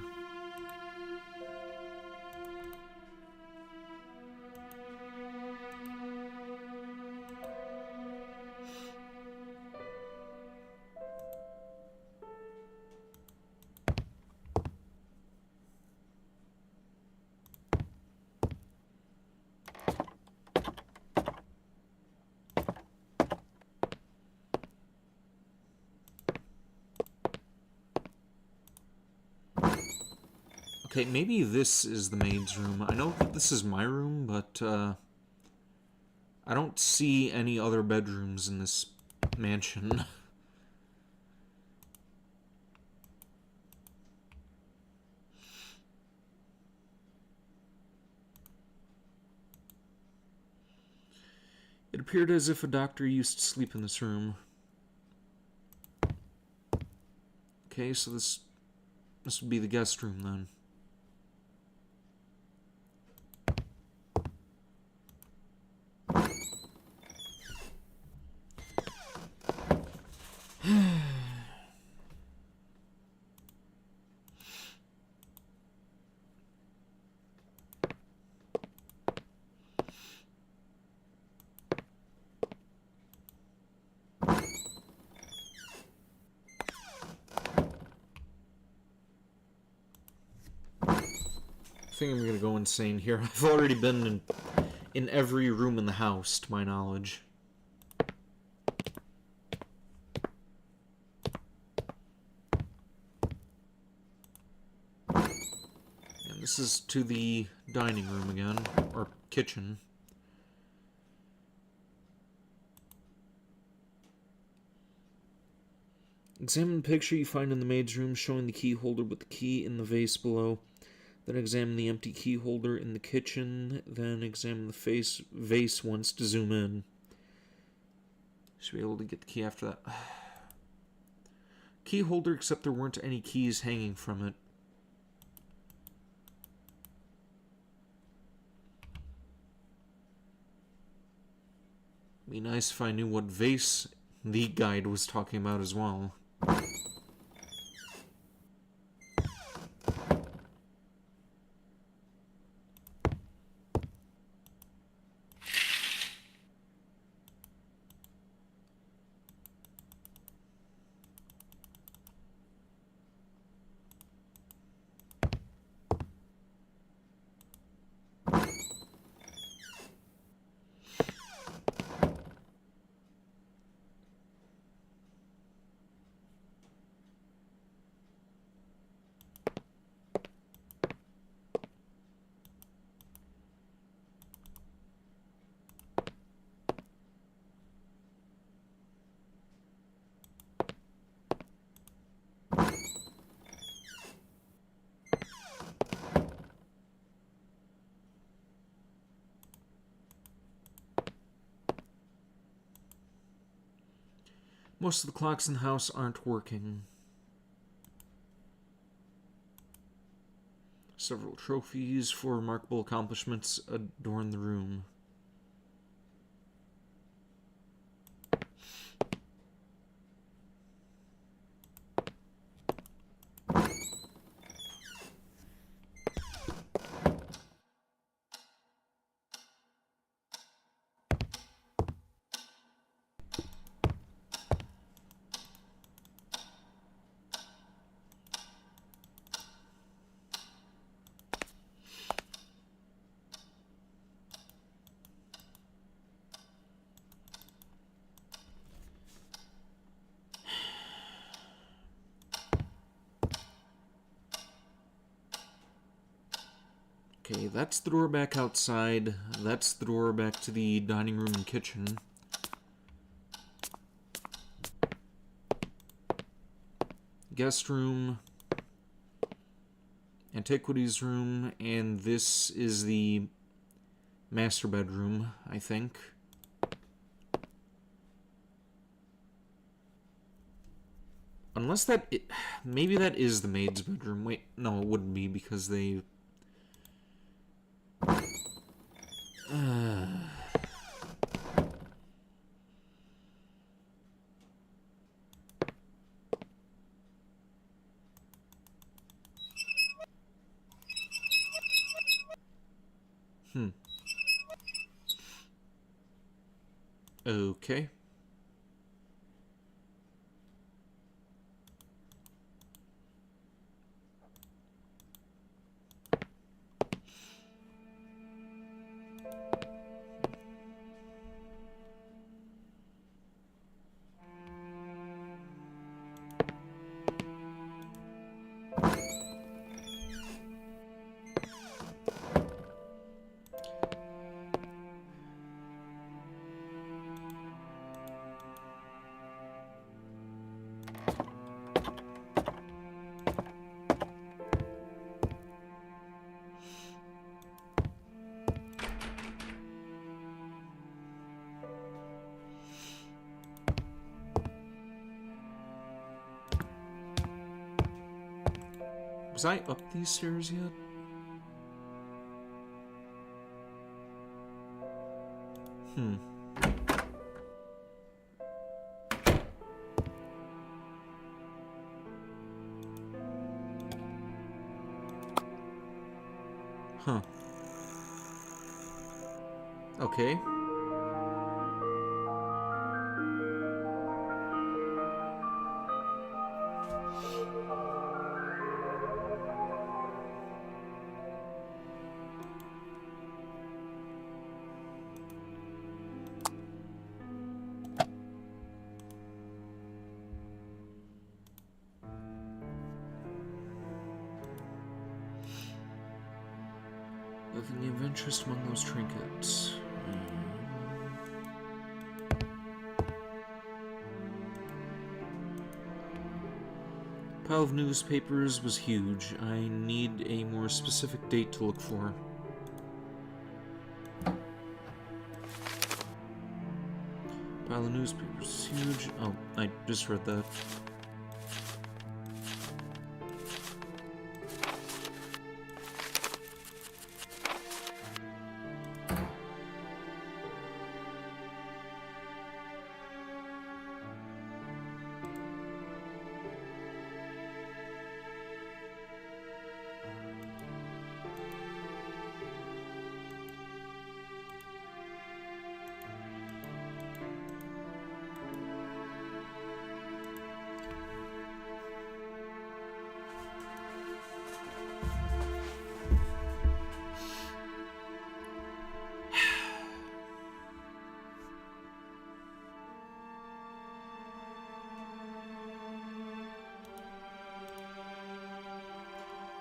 Okay, maybe this is the maid's room. I know that this is my room, but I don't see any other bedrooms in this mansion. It appeared as if a doctor used to sleep in this room. Okay, so this would be the guest room then. I think I'm gonna go insane here. I've already been in every room in the house, to my knowledge. And this is to the dining room again, or kitchen. Examine the picture you find in the maid's room showing the key holder with the key in the vase below. Then examine the empty key holder in the kitchen. Then examine the vase once to zoom in. Should be able to get the key after that. Key holder, except there weren't any keys hanging from it. Be nice if I knew what vase the guide was talking about as well. Most of the clocks in the house aren't working. Several trophies for remarkable accomplishments adorn the room. Okay, that's the door back outside. That's the door back to the dining room and kitchen. Guest room. Antiquities room. And this is the master bedroom, I think. Unless that... maybe that is the maid's bedroom. Wait, no, it wouldn't be because they... Okay. Was I up these stairs yet? Huh. Okay. Nothing of interest among those trinkets. Pile of newspapers was huge. I need a more specific date to look for. Pile of newspapers is huge. Oh, I just read that.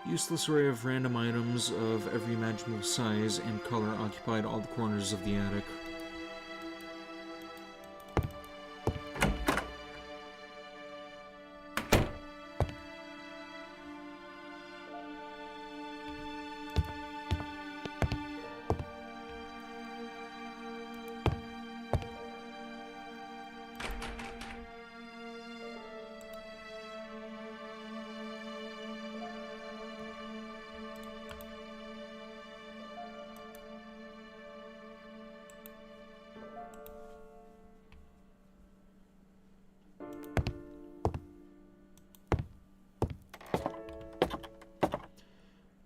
Useless array of random items of every imaginable size and color occupied all the corners of the attic.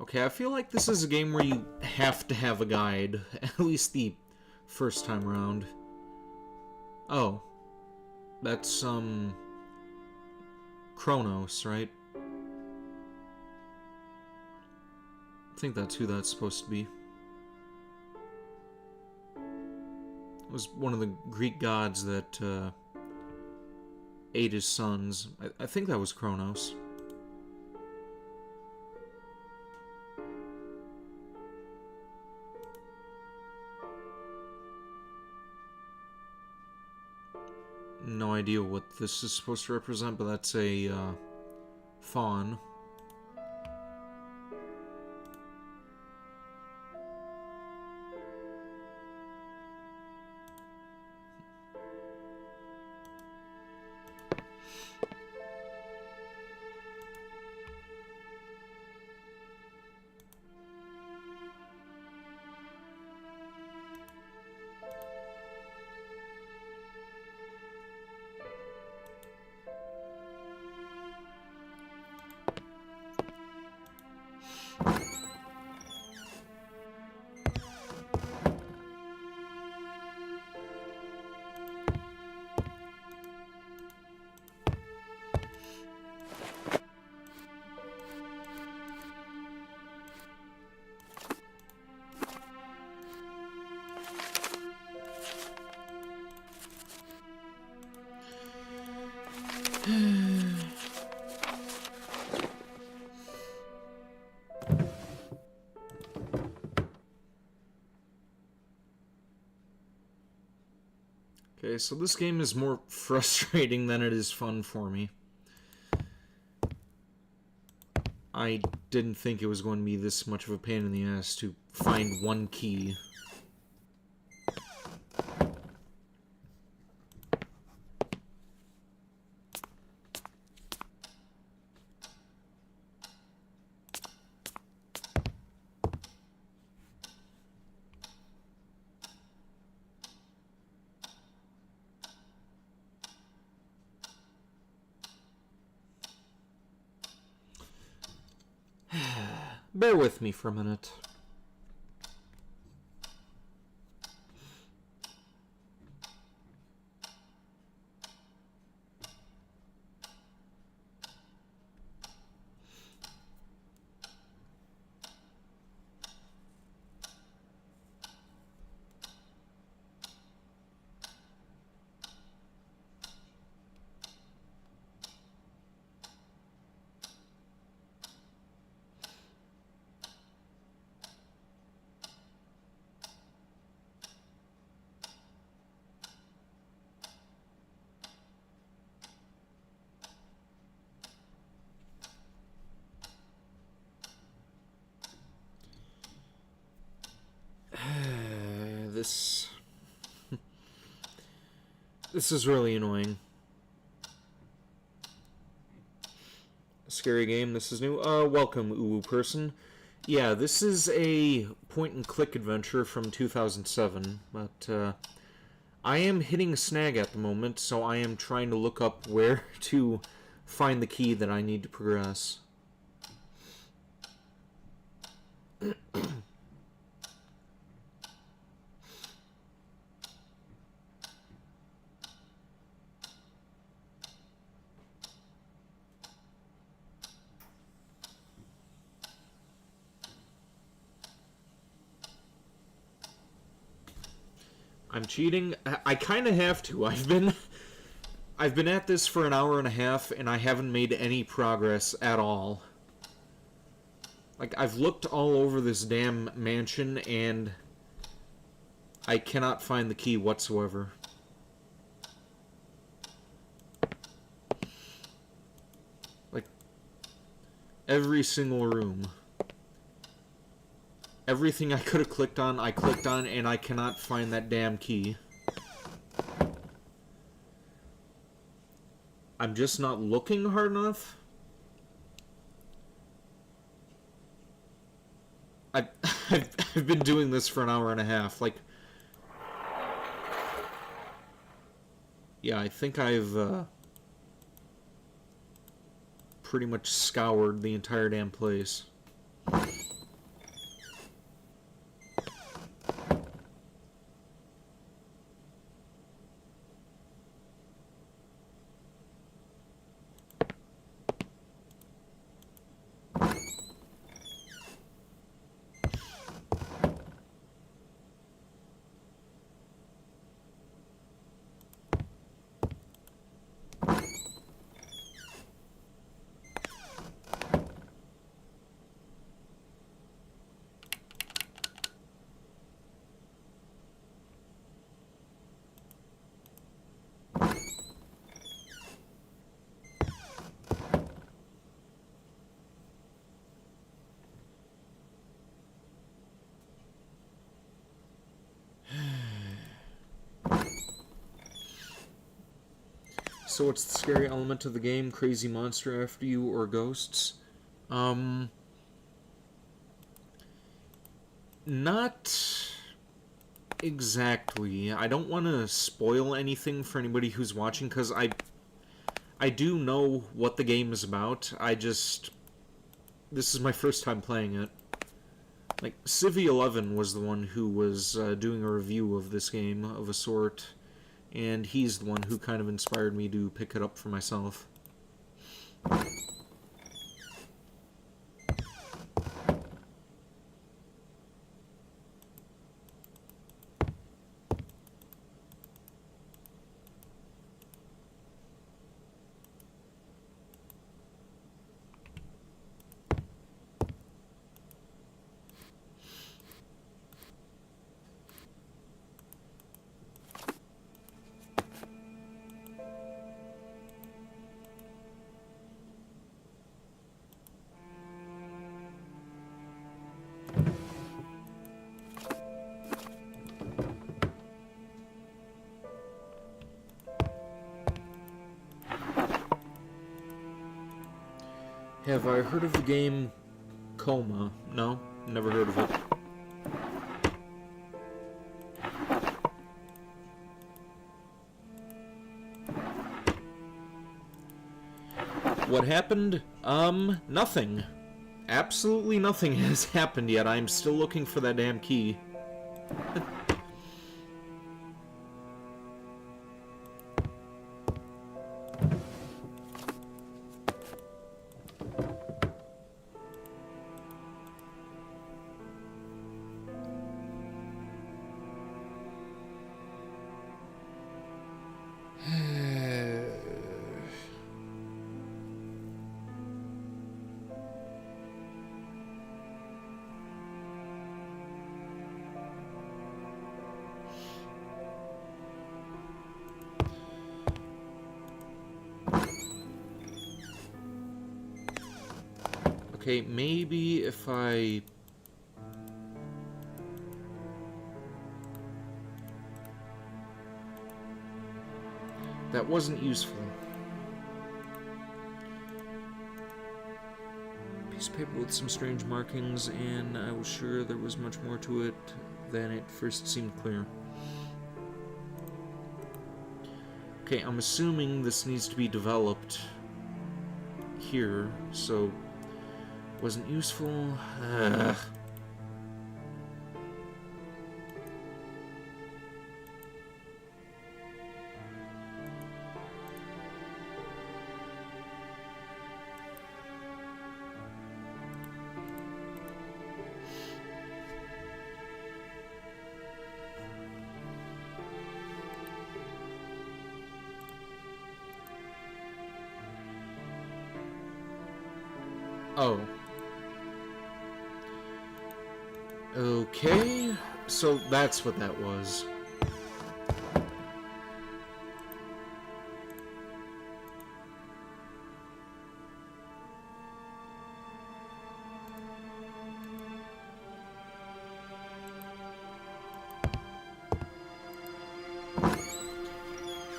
Okay, I feel like this is a game where you have to have a guide, at least the first time around. Oh. That's, Kronos, right? I think that's who that's supposed to be. It was one of the Greek gods that, ate his sons. I think that was Kronos. no idea what this is supposed to represent, but that's a fawn. Okay, so this game is more frustrating than it is fun for me. I didn't think it was going to be this much of a pain in the ass to find one key. Bear with me for a minute. This is really annoying. Scary game, this is new. Welcome, Uwu person. Yeah, this is a point-and-click adventure from 2007, but, I am hitting a snag at the moment, so I am trying to look up where to find the key that I need to progress. I'm cheating. I kind of have to. I've been at this for an hour and a half, and I haven't made any progress at all. Like, I've looked all over this damn mansion, and I cannot find the key whatsoever. Like, every single room. Everything I could have clicked on, I clicked on, and I cannot find that damn key. I'm just not looking hard enough. I've been doing this for an hour and a half. Like, yeah, I think I've pretty much scoured the entire damn place. So what's the scary element of the game? Crazy monster after you or ghosts? Not exactly. I don't want to spoil anything for anybody who's watching, because I do know what the game is about. This is my first time playing it. Like, Civvie11 was the one who was doing a review of this game of a sort, and he's the one who kind of inspired me to pick it up for myself. Have I heard of the game Coma? No, never heard of it. What happened? Nothing. Absolutely nothing has happened yet. I'm still looking for that damn key. Okay, maybe if I... That wasn't useful. Piece of paper with some strange markings, and I was sure there was much more to it than it first seemed clear. Okay, I'm assuming this needs to be developed here, so... Wasn't useful. Oh. Okay, so that's what that was.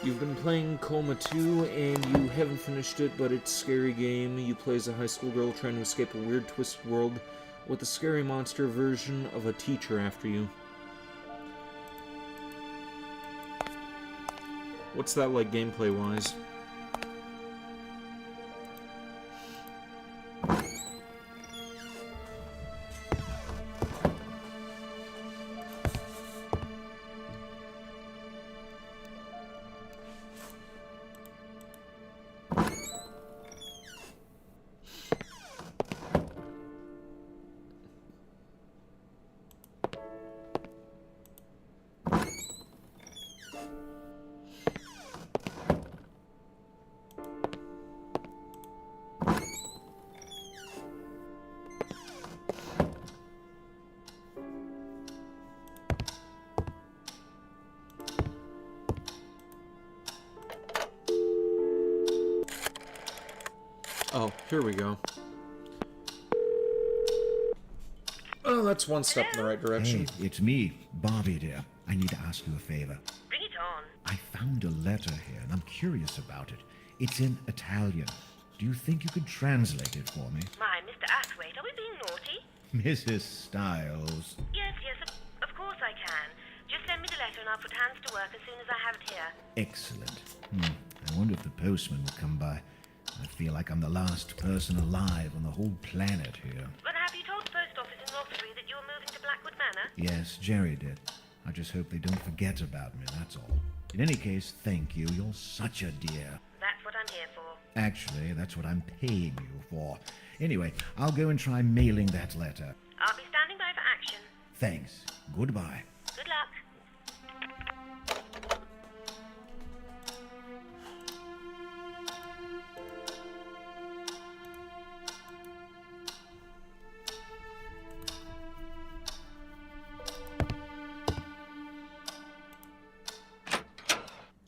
You've been playing Coma 2, and you haven't finished it, but it's a scary game. You play as a high school girl trying to escape a weird, twisted world with a scary monster version of a teacher after you. What's that like gameplay-wise? Oh, here we go. Oh, that's one step in the right direction. Hey, it's me, Bobby, dear. I need to ask you a favor. Bring it on. I I found a letter here, and I'm curious about it. It's in Italian. Do you think you could translate it for me? My, Mr. Athwaite, are we being naughty? Mrs. Styles. Yes, of course I can. Just send me the letter and I'll put hands to work as soon as I have it here. Excellent. I wonder if the postman will come by. I feel like I'm the last person alive on the whole planet here. But have you told the post office in Rothbury that you're moving to Blackwood Manor? Yes, Jerry did. I just hope they don't forget about me, that's all. In any case, thank you. You're such a dear. That's what I'm here for. Actually, that's what I'm paying you for. Anyway, I'll go and try mailing that letter. I'll be standing by for action. Thanks. Goodbye. Good luck.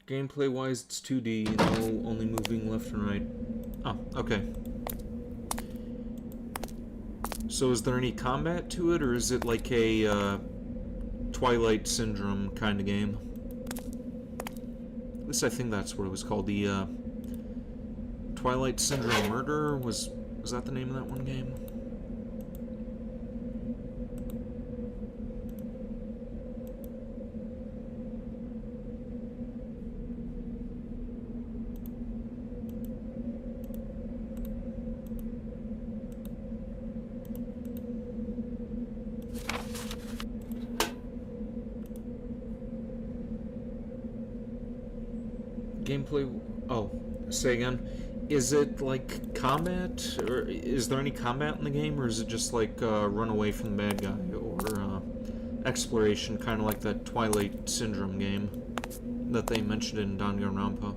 Gameplay-wise, it's 2D, you know, only moving left and right. Oh, okay. So is there any combat to it, or is it like a Twilight Syndrome kind of game? At least I think that's what it was called. The Twilight Syndrome Murder? Was that the name of that one game? Gameplay... Oh, say again. Is it like combat? Or is there any combat in the game? Or is it just like run away from the bad guy? Or exploration, kind of like that Twilight Syndrome game that they mentioned in Danganronpa?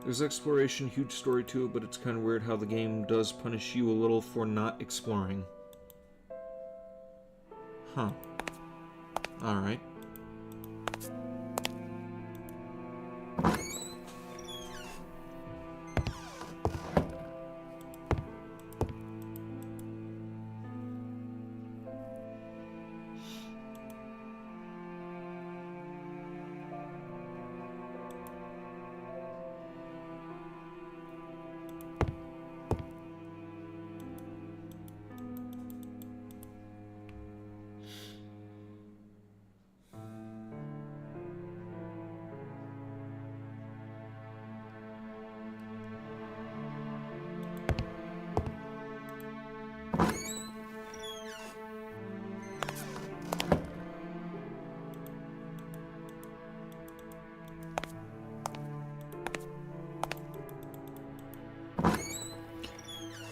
There's exploration, huge story to it, but it's kind of weird how the game does punish you a little for not exploring. Huh. Alright.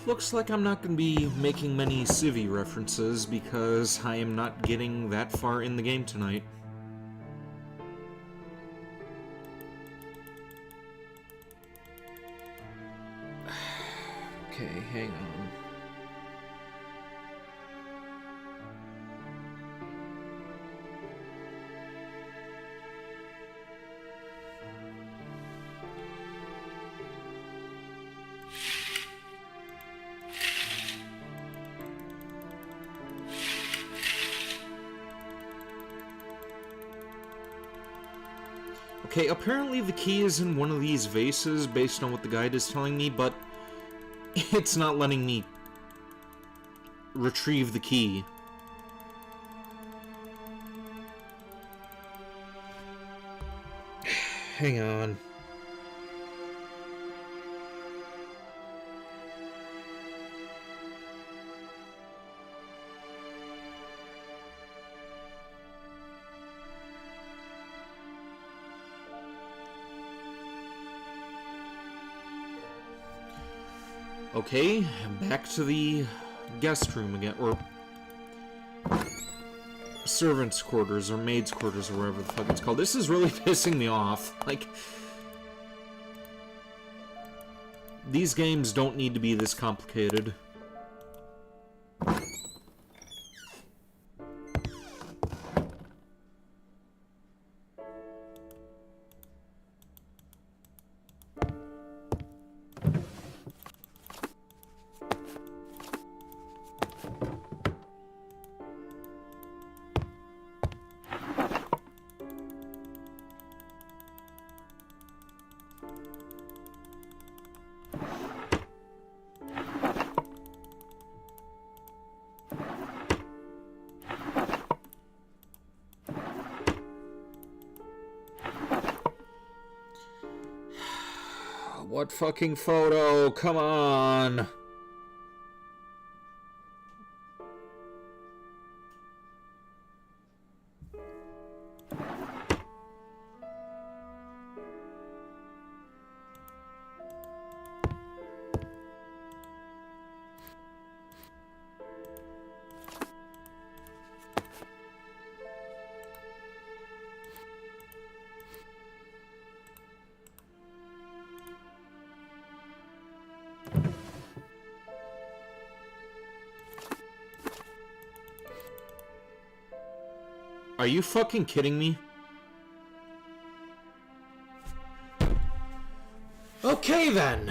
Looks like I'm not going to be making many Civvie references because I am not getting that far in the game tonight. Okay, hang on. Okay, apparently the key is in one of these vases based on what the guide is telling me, but it's not letting me retrieve the key. Hang on. Okay, back to the guest room again, or servants' quarters, or maids' quarters, or whatever the fuck it's called. This is really pissing me off. Like, these games don't need to be this complicated. What fucking photo? Come on! Are you fucking kidding me? Okay then.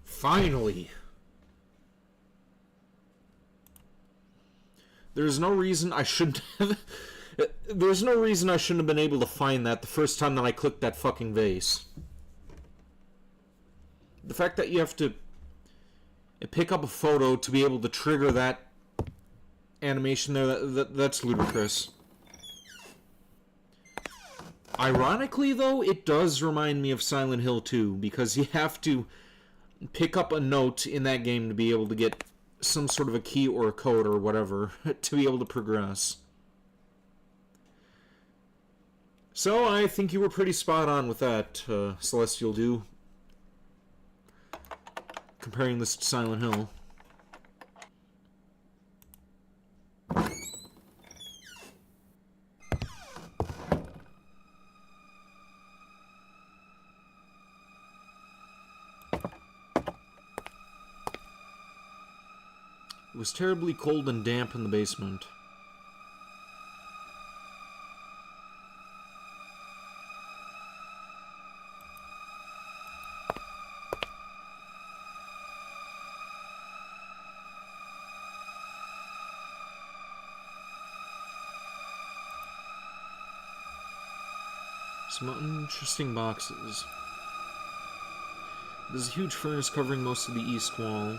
Finally. There's no reason I shouldn't have... There's no reason I shouldn't have been able to find that the first time that I clicked that fucking vase. The fact that you have to pick up a photo to be able to trigger that animation there, that's ludicrous. Ironically, though, it does remind me of Silent Hill 2, because you have to pick up a note in that game to be able to get some sort of a key or a code or whatever to be able to progress. So I think you were pretty spot on with that, Celestial Dew. Comparing this to Silent Hill. It was terribly cold and damp in the basement. Some interesting boxes. There's a huge furnace covering most of the east wall.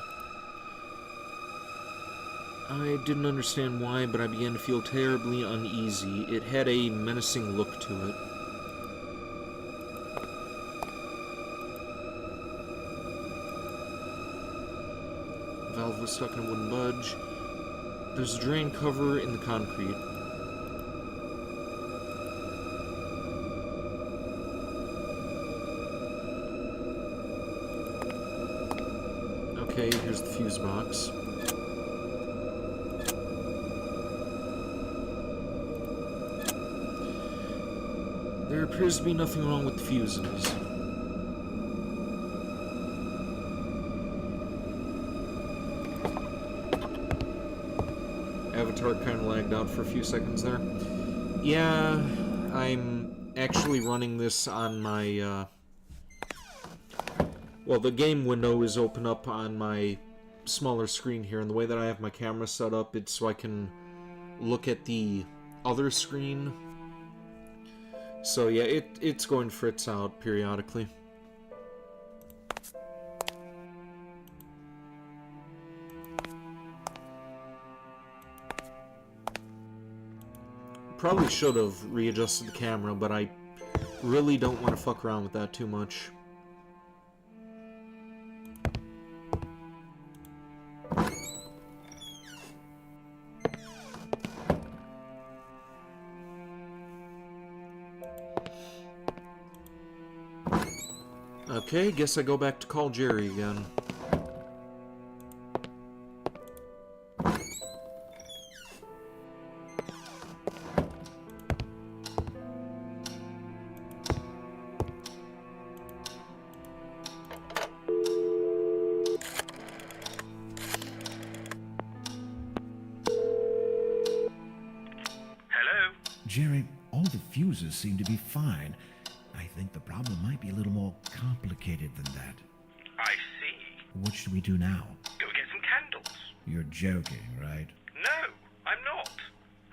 I didn't understand why, but I began to feel terribly uneasy. It had a menacing look to it. The valve was stuck and wouldn't budge. There's a drain cover in the concrete. Okay, here's the fuse box. There appears to be nothing wrong with the fuses. Avatar kind of lagged out for a few seconds there. Yeah, I'm actually running this on my, well, the game window is open up on my smaller screen here, and the way that I have my camera set up, it's so I can look at the other screen. So yeah, it's going fritz out periodically. Probably should have readjusted the camera, but I really don't want to fuck around with that too much. Okay, guess I go back to call Jerry again. Jerry, all the fuses seem to be fine. I think the problem might be a little more complicated than that. I see. What should we do now? Go get some candles. You're joking, right? No, I'm not.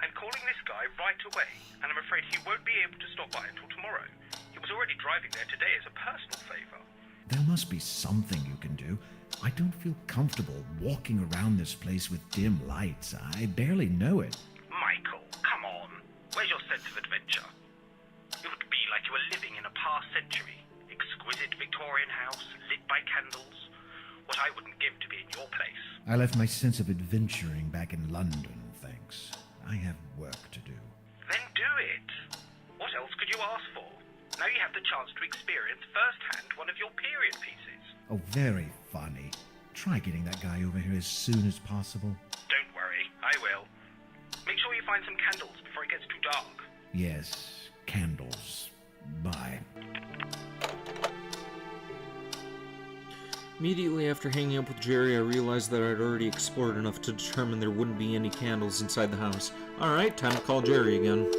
I'm calling this guy right away, and I'm afraid he won't be able to stop by until tomorrow. He was already driving there today as a personal favor. There must be something you can do. I don't feel comfortable walking around this place with dim lights. I barely know it. Michael, come on. Where's your sense of adventure? It would be like you were living in a past century. Exquisite Victorian house, lit by candles. What I wouldn't give to be in your place. I left my sense of adventuring back in London, thanks. I have work to do. Then do it. What else could you ask for? Now you have the chance to experience firsthand one of your period pieces. Oh, very funny. Try getting that guy over here as soon as possible. Don't worry, I will. Make sure you find some candles before it gets too dark. Yes, candles. Bye. Immediately after hanging up with Jerry, I realized that I'd already explored enough to determine there wouldn't be any candles inside the house. Alright, time to call Jerry again.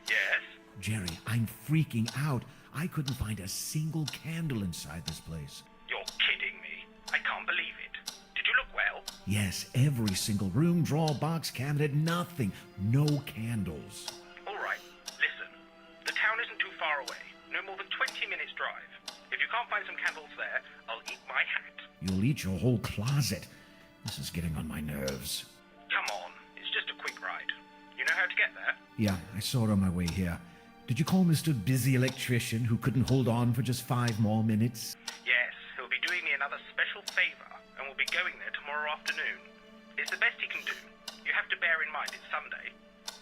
Yes? Jerry, I'm freaking out. I couldn't find a single candle inside this place. You're kidding me. I can't believe it. Did you look well? Yes, every single room, drawer, box, cabinet, nothing. No candles. Alright, listen. The town isn't too far away. No more than 20 minutes drive. If you can't find some candles there, I'll eat my hat. You'll eat your whole closet. This is getting on my nerves. Come on, it's just a quick ride. You know how to get there? Yeah, I saw it on my way here. Did you call Mr. Busy Electrician who couldn't hold on for just 5 more minutes? Yes, he'll be doing me another special favor, and we'll be going there tomorrow afternoon. It's the best he can do. You have to bear in mind it's Sunday.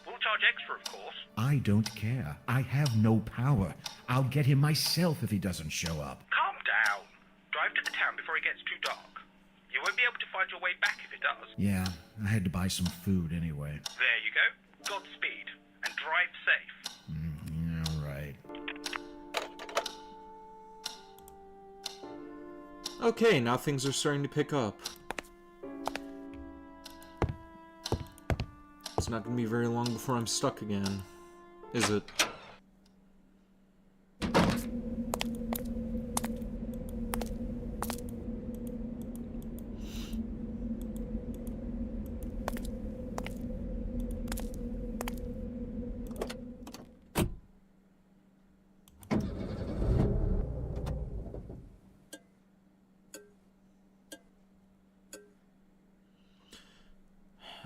We'll charge extra, of course. I don't care. I have no power. I'll get him myself if he doesn't show up. Calm down. Drive to the town before it gets too dark. You won't be able to find your way back if it does. Yeah, I had to buy some food anyway. There you go. Godspeed. And drive safe. All right. Okay, now things are starting to pick up. It's not going to be very long before I'm stuck again, is it?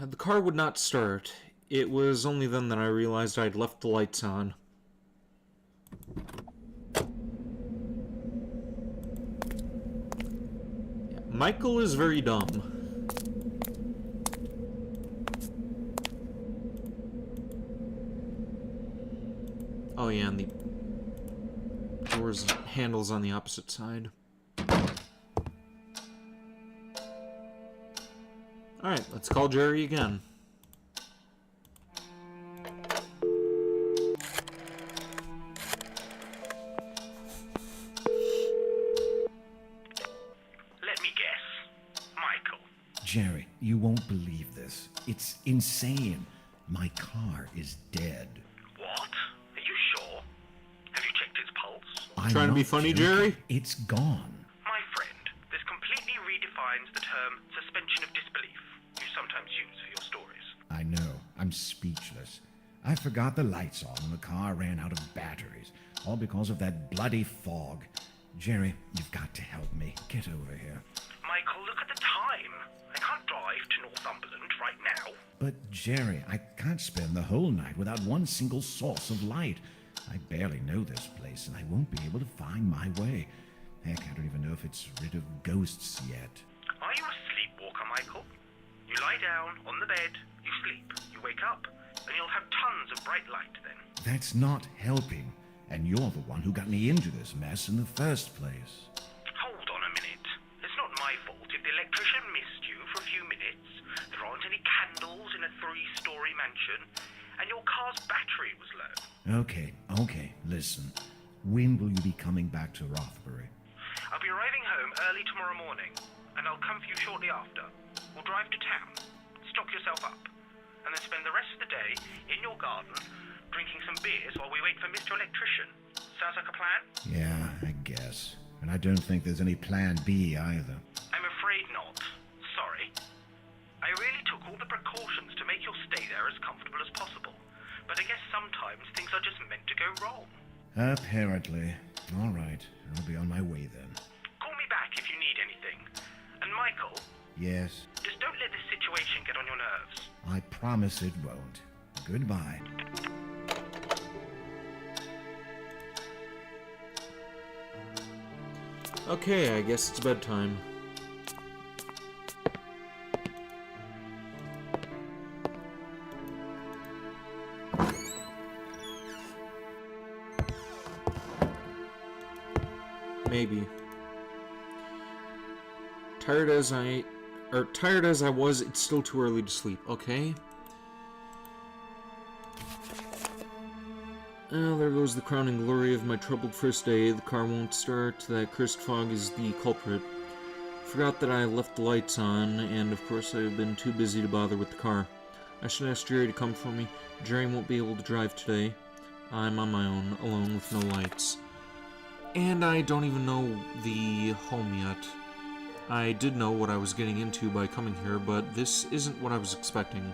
The car would not start. It was only then that I realized I'd left the lights on. Yeah, Michael is very dumb. Oh yeah, and the doors and handles on the opposite side. Alright, let's call Jerry again. Let me guess. Michael. Jerry, you won't believe this. It's insane. My car is dead. What? Are you sure? Have you checked its pulse? I'm Trying to be not funny, joking. Jerry? It's gone. My friend, this completely redefines the term suspension of disbelief you sometimes use for your stories. I know. I'm speechless. I forgot the lights on and the car ran out of batteries. All because of that bloody fog. Jerry, you've got to help me. Get over here. Michael, look at the time. I can't drive to Northumberland right now. But, Jerry, I can't spend the whole night without one single source of light. I barely know this place, and I won't be able to find my way. Heck, I don't even know if it's rid of ghosts yet. Are you a sleepwalker, Michael? You lie down on the bed, you sleep, you wake up, and you'll have tons of bright light then. That's not helping. And you're the one who got me into this mess in the first place. Hold on a minute. It's not my fault if the electrician missed you for a few minutes, there aren't any candles in a 3-story mansion, and your car's battery was low. Okay, listen. When will you be coming back to Rothbury? I'll be arriving home early tomorrow morning, and I'll come for you shortly after. We'll drive to town, stock yourself up, and then spend the rest of the day in your garden drinking some beers while we wait for Mr. Electrician. Sounds like a plan? Yeah, I guess. And I don't think there's any plan B either. I'm afraid not. Sorry. I really took all the precautions to make your stay there as comfortable as possible, but I guess sometimes things are just meant to go wrong. Apparently. All right, I'll be on my way then. Call me back if you need anything. And Michael, Yes, just don't let this situation get on your nerves. I promise it won't. Goodbye. Okay, I guess it's bedtime. Maybe. Tired as I was, it's still too early to sleep, okay? Oh, there goes the crowning glory of my troubled first day. The car won't start. That cursed fog is the culprit. Forgot that I left the lights on, and of course I've been too busy to bother with the car. I should ask Jerry to come for me. Jerry won't be able to drive today. I'm on my own, alone with no lights. And I don't even know the home yet. I did know what I was getting into by coming here, but this isn't what I was expecting.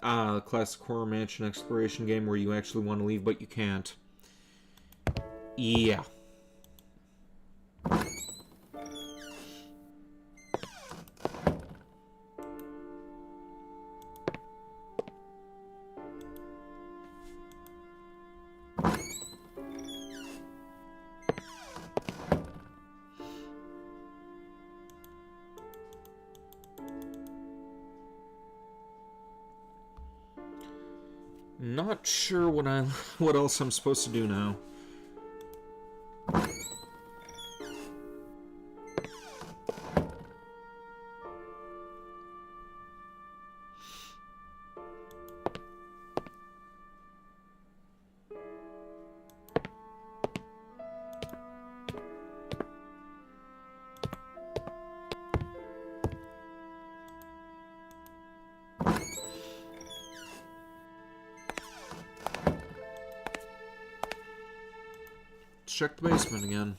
Ah, the classic horror mansion exploration game where you actually want to leave, but you can't. Yeah. Not sure what else I'm supposed to do now. Let's check the basement again.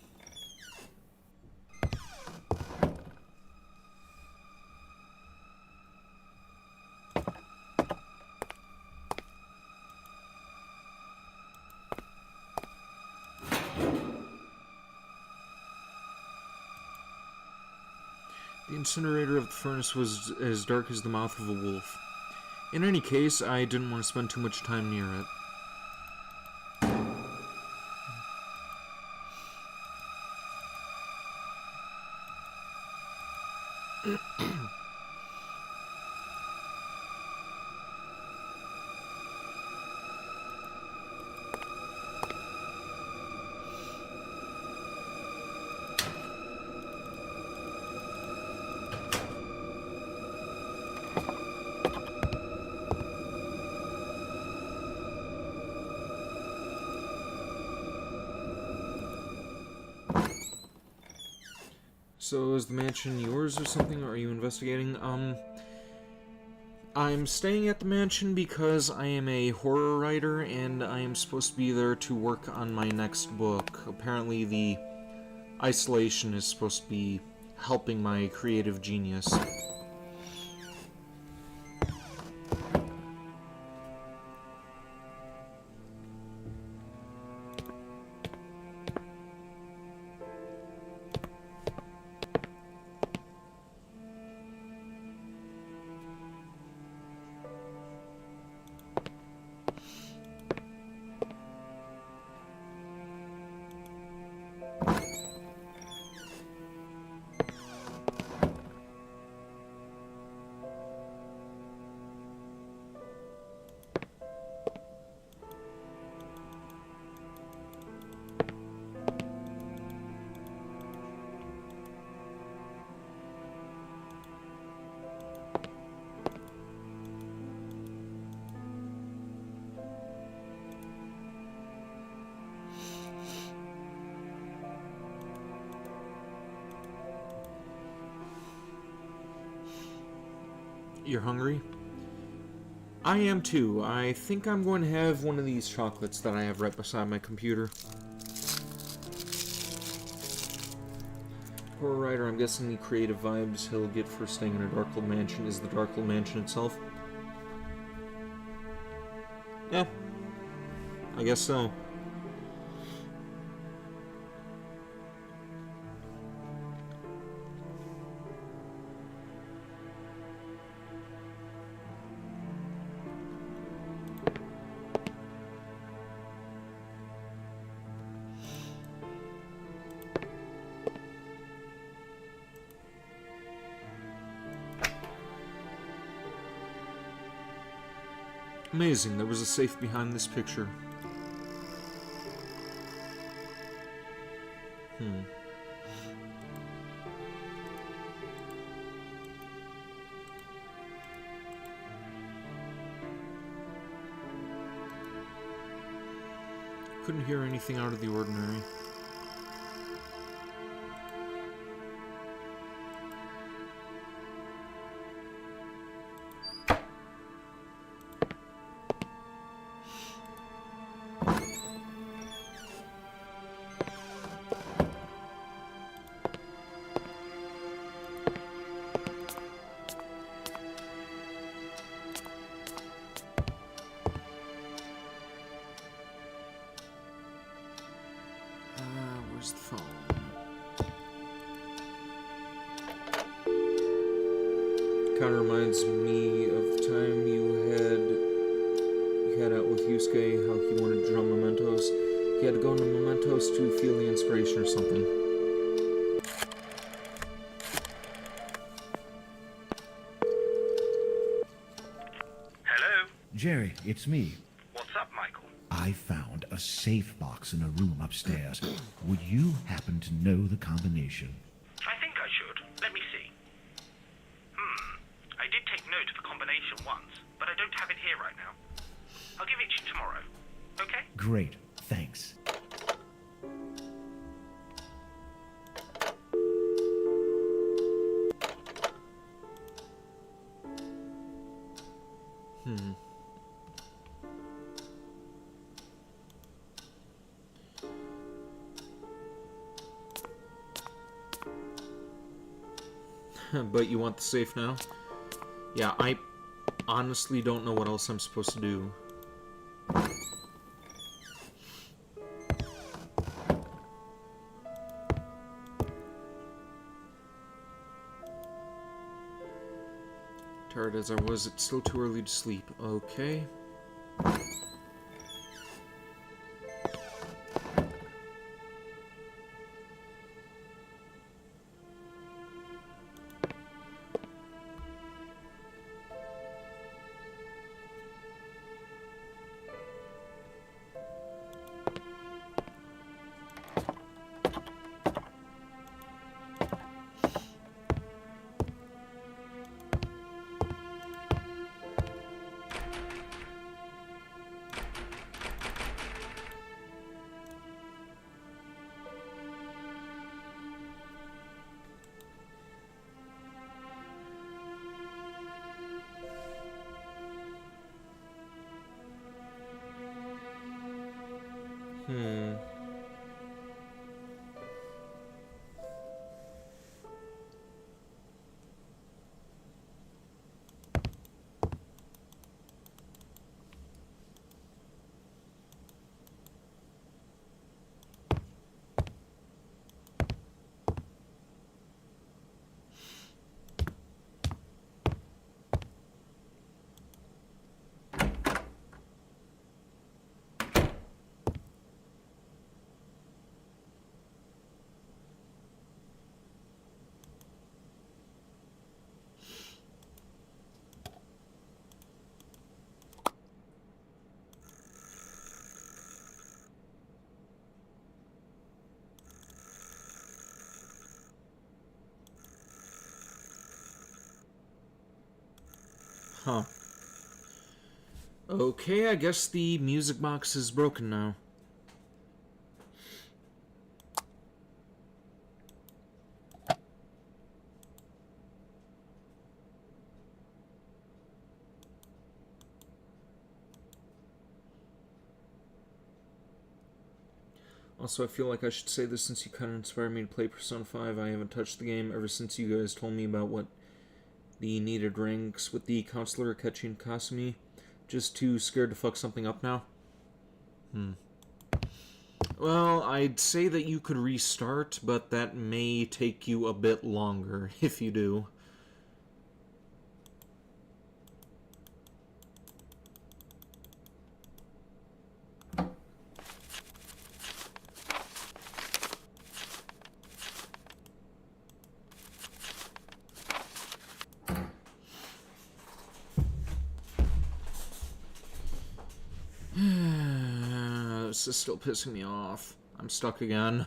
The incinerator of the furnace was as dark as the mouth of a wolf. In any case, I didn't want to spend too much time near it. So is the mansion yours or something? Or are you investigating? I'm staying at the mansion because I am a horror writer and I am supposed to be there to work on my next book. Apparently the Isolation is supposed to be helping my creative genius. You're hungry? I am too. I think I'm going to have one of these chocolates that I have right beside my computer. Poor writer, I'm guessing the creative vibes he'll get for staying in a Darkle mansion is the Darkle mansion itself. Yeah, I guess so. Amazing, there was a safe behind this picture. Couldn't hear anything out of the ordinary. Where's the phone? Kind of reminds me of the time you had out with Yusuke, how he wanted to draw mementos. He had to go into mementos to feel the inspiration or something. Hello? Jerry, it's me. What's up, Michael? I found a safe box in a room upstairs. Would you happen to know the combination? I think I should. Let me see. I did take note of the combination once, but I don't have it here right now. I'll give it to you tomorrow. Okay? Great, thanks. But you want the safe now? Yeah, I honestly don't know what else I'm supposed to do. Tired as I was, it's still too early to sleep. Okay. Okay, I guess the music box is broken now. Also, I feel like I should say this since you kind of inspired me to play Persona 5. I haven't touched the game ever since you guys told me about what the needed ranks with the counselor Akechi and Kasumi. Just too scared to fuck something up now? Well, I'd say that you could restart, but that may take you a bit longer if you do. This is still pissing me off. I'm stuck again.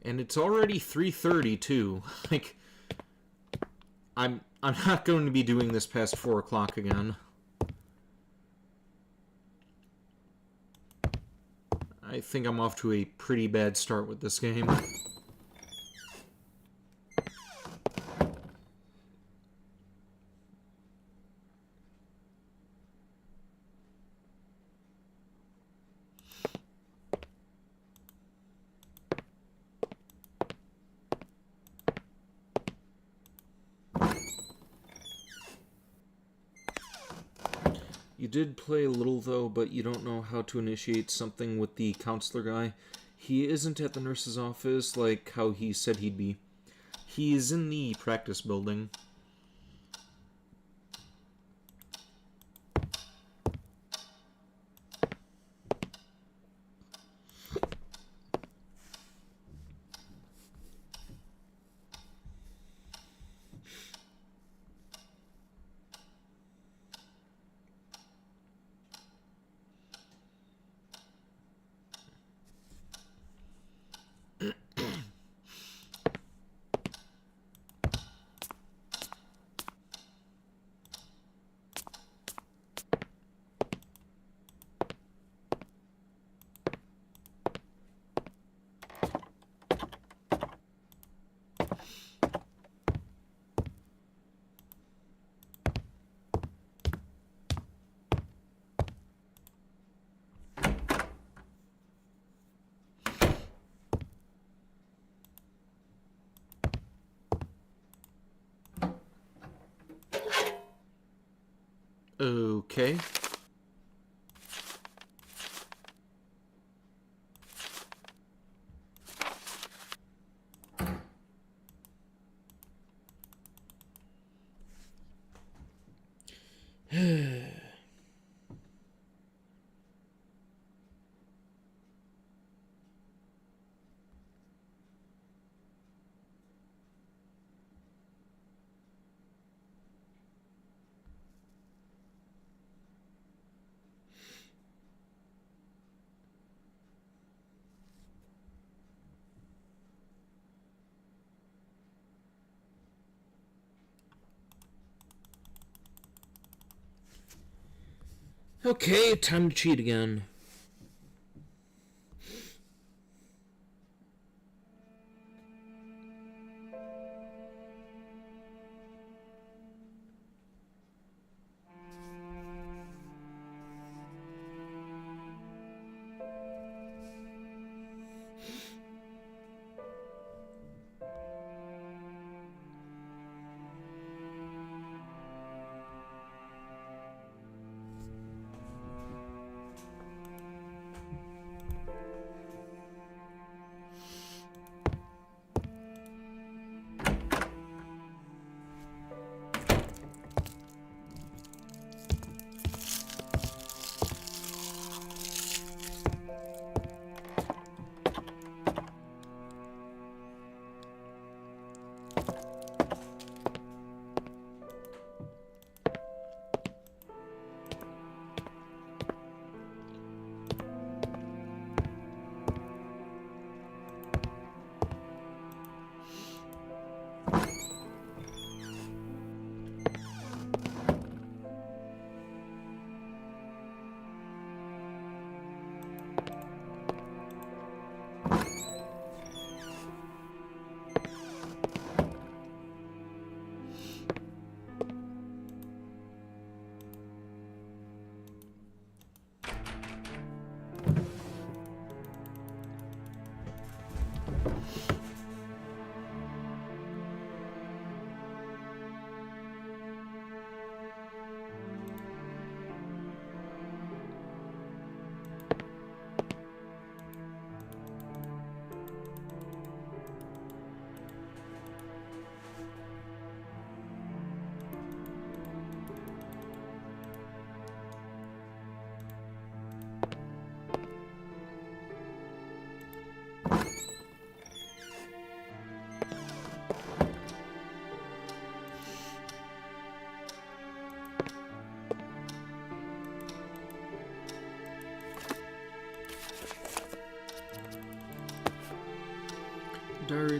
And it's already 3:30 too. Like, I'm not going to be doing this past 4 o'clock again. I think I'm off to a pretty bad start with this game. You did play a little, though, but you don't know how to initiate something with the counselor guy. He isn't at the nurse's office like how he said he'd be. He's in the practice building. Okay. Okay, time to cheat again.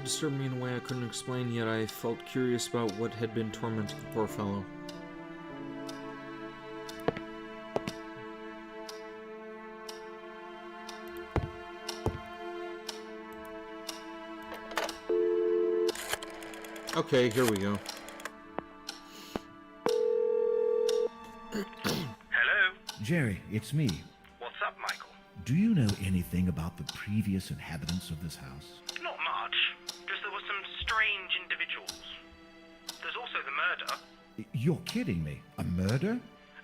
It disturbed me in a way I couldn't explain, yet I felt curious about what had been tormenting the poor fellow. Okay, here we go. Hello? Jerry, it's me. What's up, Michael? Do you know anything about the previous inhabitants of this house? Not much. Just there were some strange individuals. There's also the murder. You're kidding me. A murder?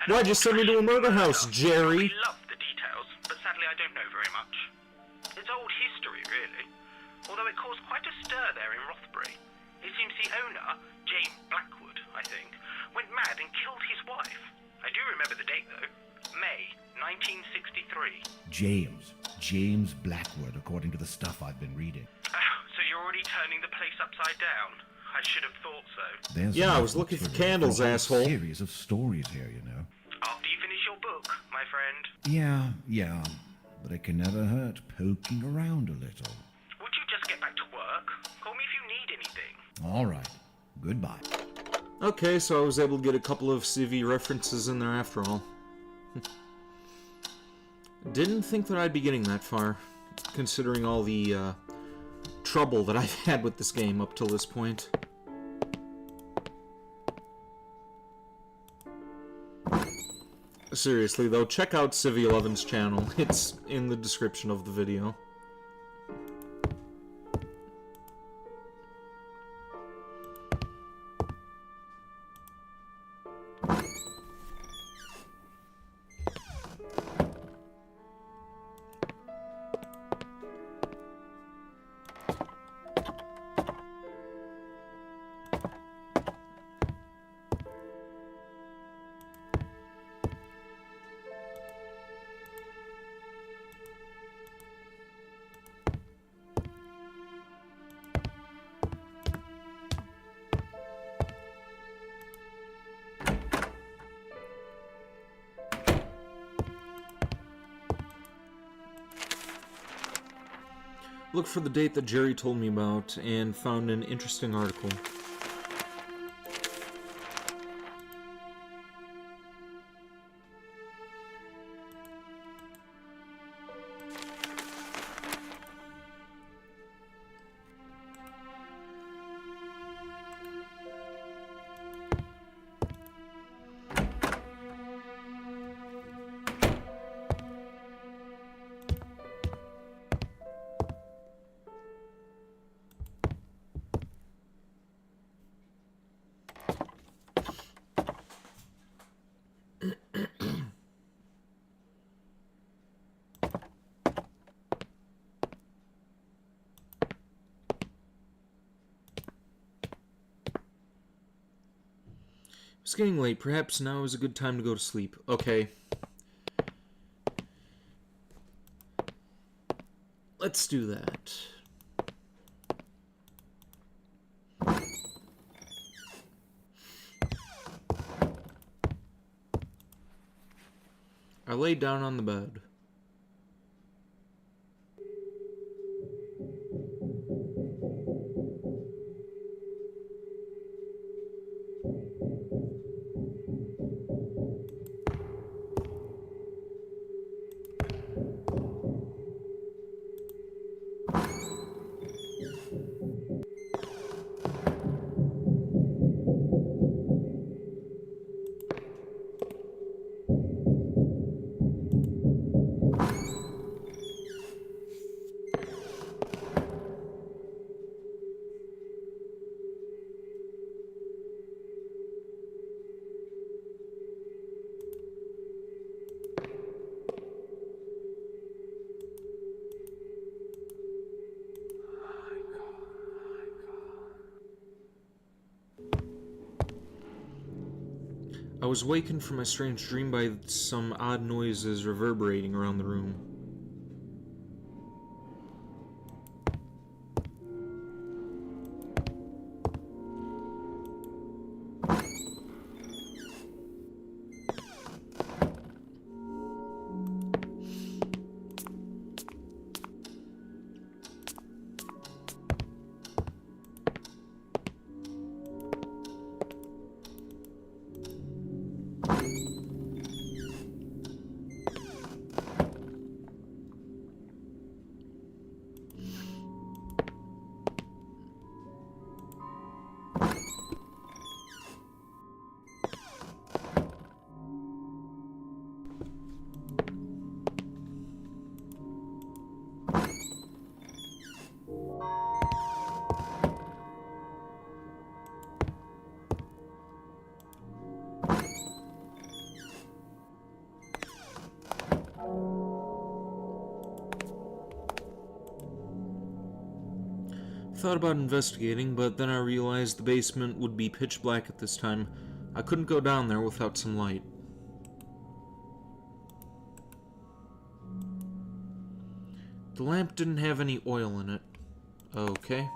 Why'd you send me to a murder house, Jerry? I love the details, but sadly I don't know very much. It's old history, really. Although it caused quite a stir there in Rothbury. It seems the owner, James Blackwood, I think, went mad and killed his wife. I do remember the date, though. May 1963. James Blackwood, according to the stuff I've been reading. So you're already turning the place upside down? I should have thought so. There's Yeah, I enough was looking for material candles, a whole asshole. Series of stories here, you know. After you finish your book, my friend. Yeah, but it can never hurt poking around a little. Would you just get back to work? Call me if you need anything. All right, goodbye. Okay, so I was able to get a couple of Civvie references in there after all. Didn't think that I'd be getting that far, considering all the trouble that I've had with this game up till this point. Seriously though, check out Civvie11's channel. It's in the description of the video. Looked for the date that Jerry told me about and found an interesting article. It's getting late. Perhaps now is a good time to go to sleep. Okay. Let's do that. I laid down on the bed. I was wakened from my strange dream by some odd noises reverberating around the room. Thought about investigating, but then I realized the basement would be pitch black at this time. I couldn't go down there without some light. The lamp didn't have any oil in it. Okay.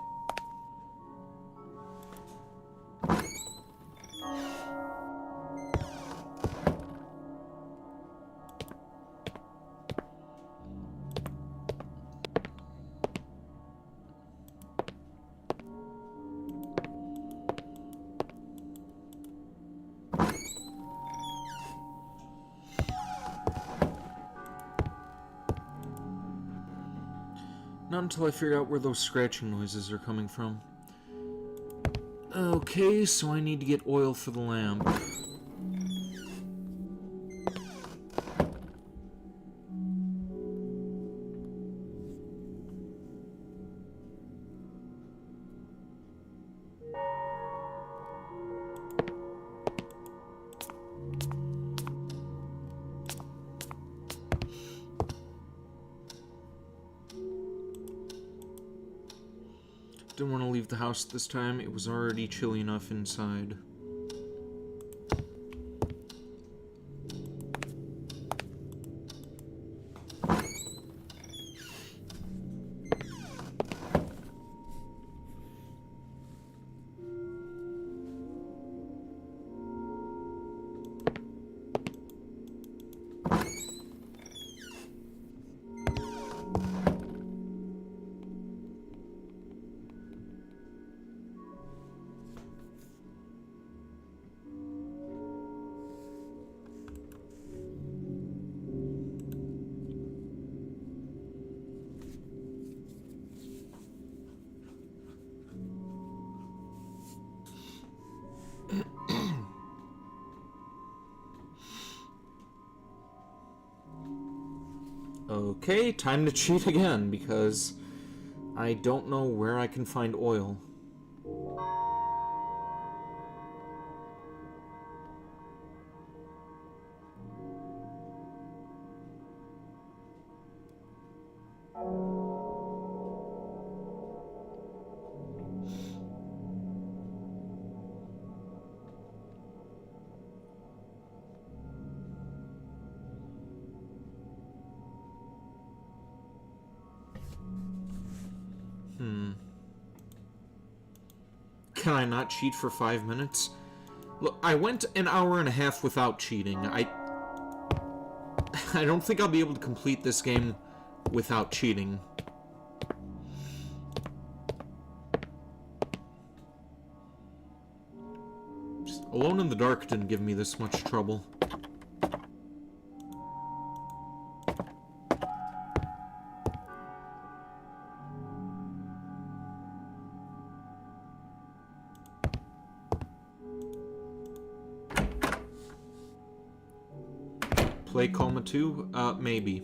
Not until I figured out where those scratching noises are coming from. Okay, so I need to get oil for the lamp. Didn't want to leave the house this time. It was already chilly enough inside. Okay, time to cheat again, because I don't know where I can find oil. Can I not cheat for 5 minutes? Look, I went an hour and a half without cheating. I don't think I'll be able to complete this game without cheating. Just Alone in the Dark didn't give me this much trouble. Play Coma 2? Maybe.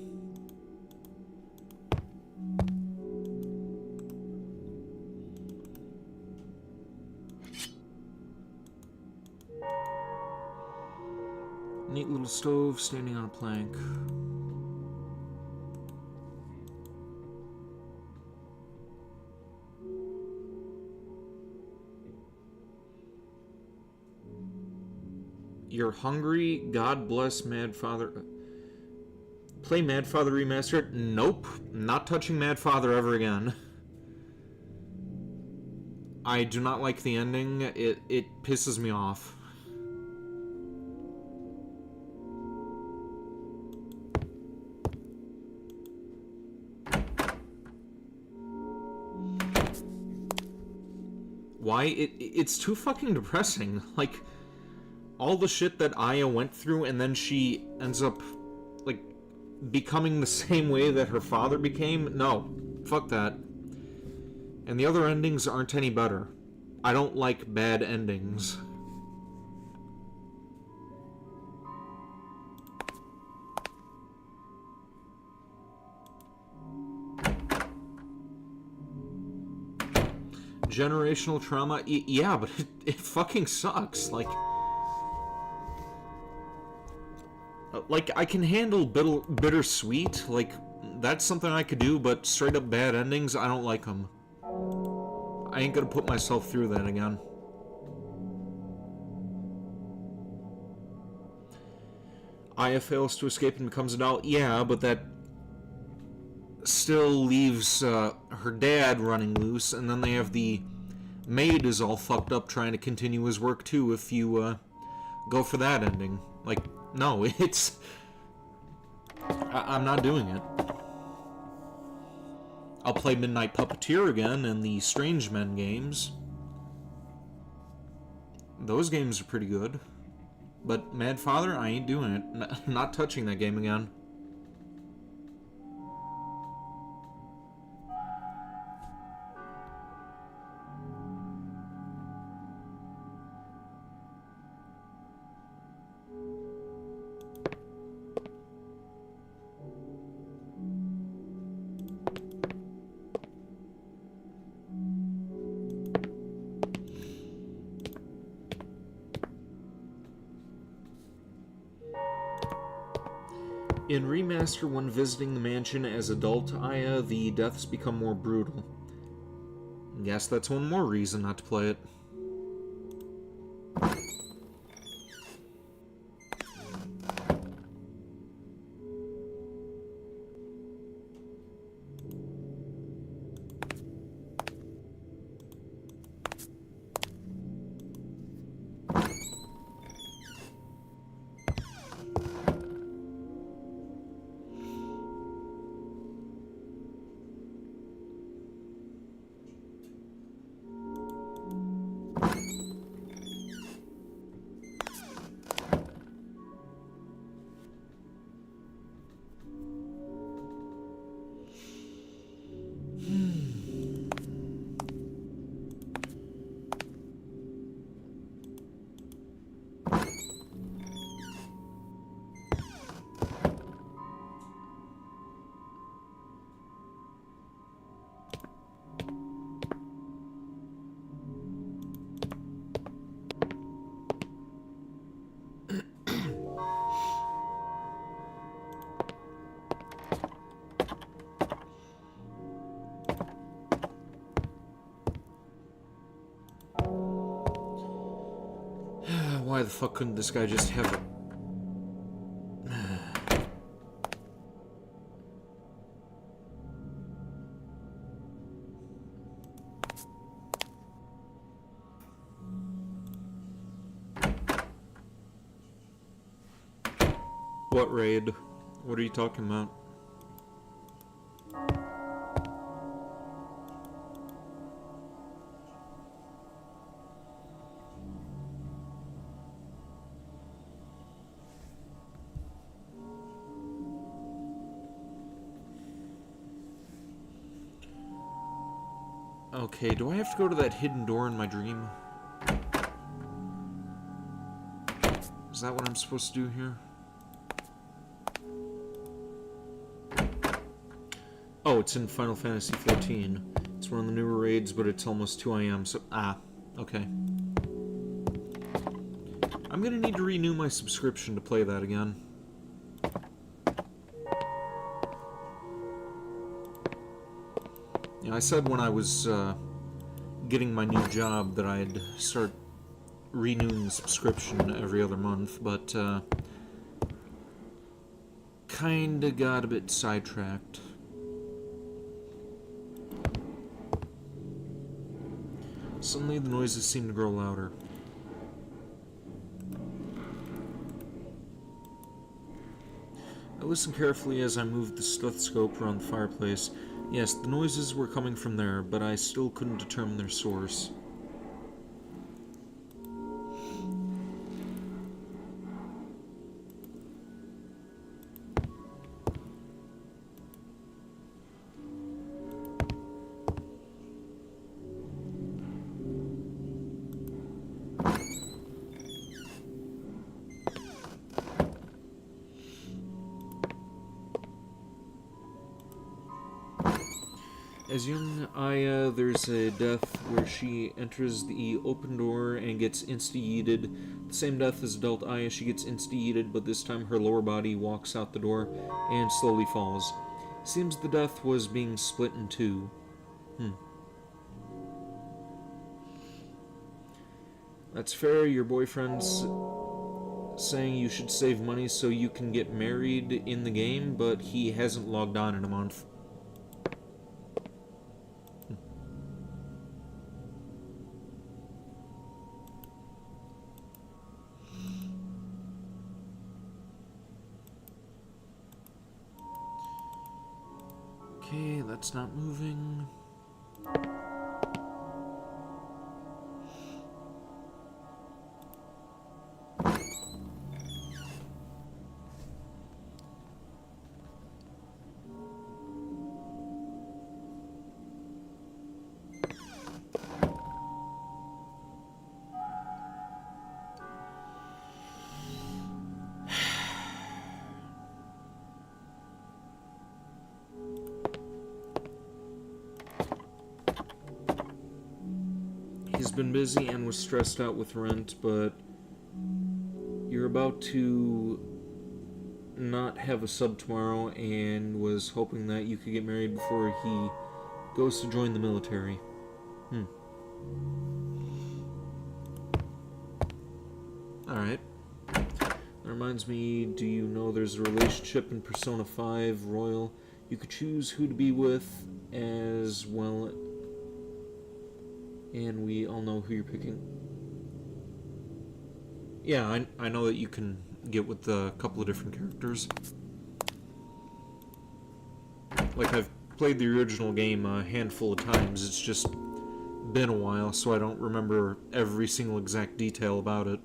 Neat little stove standing on a plank. You're hungry? God bless Mad Father. Play Mad Father Remastered? Nope. Not touching Mad Father ever again. I do not like the ending. It pisses me off. Why? It's too fucking depressing. Like, all the shit that Aya went through, and then she ends up, like, becoming the same way that her father became? No. Fuck that. And the other endings aren't any better. I don't like bad endings. Generational trauma? Yeah, but it fucking sucks. Like, I can handle bittersweet, like, that's something I could do, but straight up bad endings, I don't like them. I ain't gonna put myself through that again. Aya fails to escape and becomes a doll. Yeah, but that still leaves her dad running loose, and then they have the maid is all fucked up trying to continue his work too if you go for that ending. Like, no, it's... I'm not doing it. I'll play Midnight Puppeteer again and the Strange Men games. Those games are pretty good. But Mad Father, I ain't doing it. Not touching that game again. In Remaster, when visiting the mansion as adult Aya, the deaths become more brutal. Guess that's one more reason not to play it. Why the fuck couldn't this guy just have it? What raid? What are you talking about? Okay, do I have to go to that hidden door in my dream? Is that what I'm supposed to do here? Oh, it's in Final Fantasy XIV. It's one of the newer raids, but it's almost 2 AM, so... okay. I'm gonna need to renew my subscription to play that again. Yeah, I said when I was getting my new job that I'd start renewing the subscription every other month, but kinda got a bit sidetracked. Suddenly the noises seem to grow louder. I listened carefully as I moved the stethoscope around the fireplace. Yes, the noises were coming from there, but I still couldn't determine their source. As young Aya, there's a death where she enters the open door and gets insta-yeeted. The same death as adult Aya, she gets insta-yeeted, but this time her lower body walks out the door and slowly falls. Seems the death was being split in two. That's fair. Your boyfriend's saying you should save money so you can get married in the game, but he hasn't logged on in a month. Okay, that's not moving. He's been busy and was stressed out with rent, but you're about to not have a sub tomorrow and was hoping that you could get married before he goes to join the military. Alright. That reminds me, do you know there's a relationship in Persona 5 Royal? You could choose who to be with as well, and we all know who you're picking. Yeah, I know that you can get with a couple of different characters. Like, I've played the original game a handful of times. It's just been a while, so I don't remember every single exact detail about it.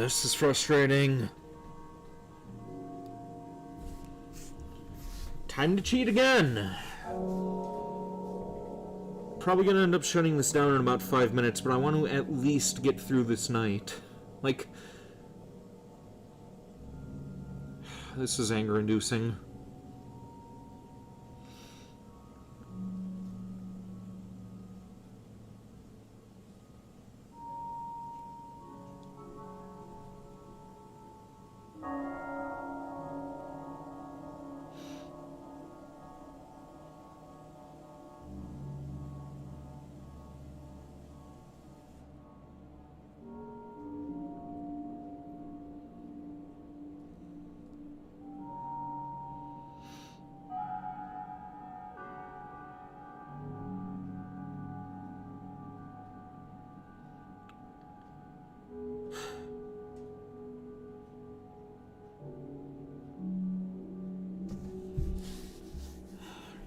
This is frustrating. Time to cheat again. Probably gonna end up shutting this down in about 5 minutes, but I want to at least get through this night. Like, this is anger-inducing.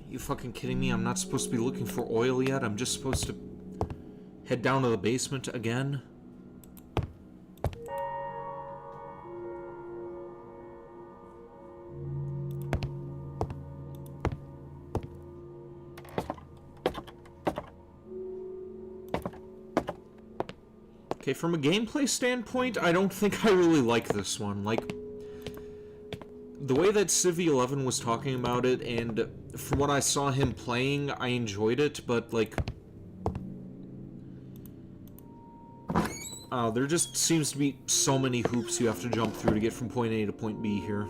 You fucking kidding me? I'm not supposed to be looking for oil yet? I'm just supposed to head down to the basement again? Okay, from a gameplay standpoint, I don't think I really like this one. Like, the way that Civvie11 was talking about it, and from what I saw him playing, I enjoyed it, but, like, there just seems to be so many hoops you have to jump through to get from point A to point B here.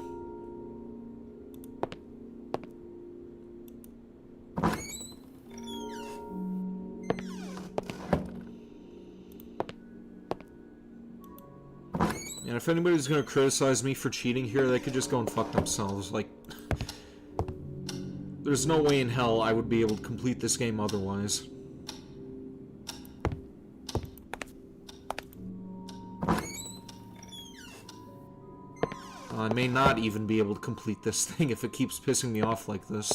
And if anybody's gonna criticize me for cheating here, they could just go and fuck themselves. Like, there's no way in hell I would be able to complete this game otherwise. I may not even be able to complete this thing if it keeps pissing me off like this.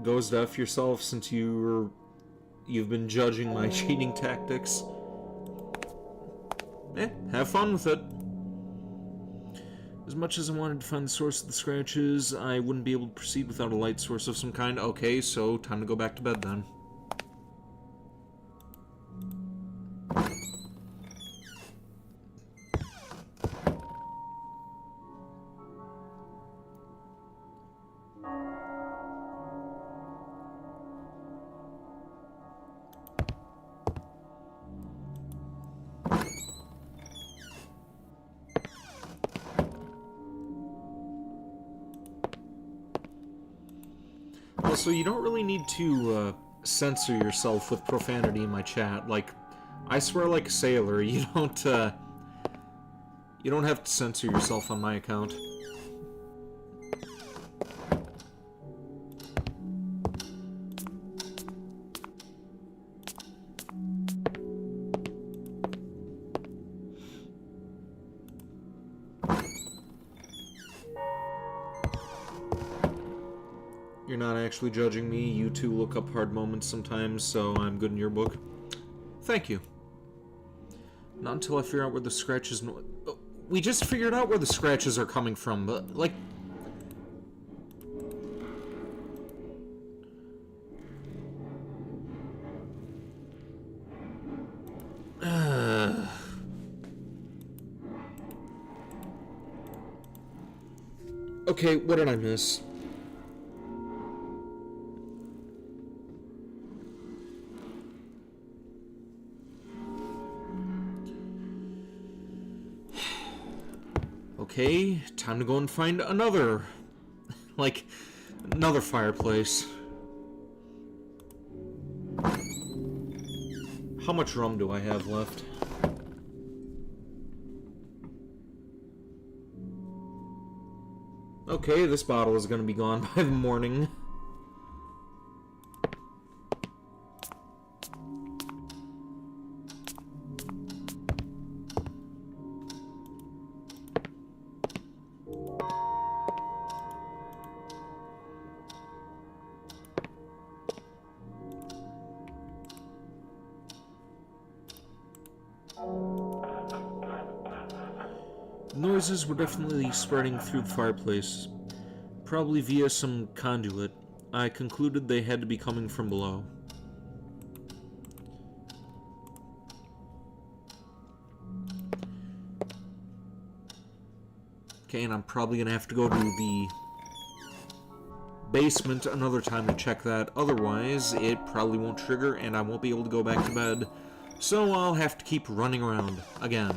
Ghost F yourself since you've been judging my cheating tactics. Have fun with it. As much as I wanted to find the source of the scratches, I wouldn't be able to proceed without a light source of some kind. Okay, so time to go back to bed then. Also, you don't really need to censor yourself with profanity in my chat. Like, I swear like a sailor. You don't have to censor yourself on my account. You're not actually judging me. You two look up hard moments sometimes, so I'm good in your book. Thank you. Not until I figure out where the scratches... We just figured out where the scratches are coming from, but, like... Okay, what did I miss? Okay, time to go and find another, like, another fireplace. How much rum do I have left? Okay, this bottle is gonna be gone by the morning. Noises were definitely spreading through the fireplace, probably via some conduit. I concluded they had to be coming from below. Okay, and I'm probably gonna have to go to the basement another time to check that. Otherwise, it probably won't trigger and I won't be able to go back to bed. So I'll have to keep running around again.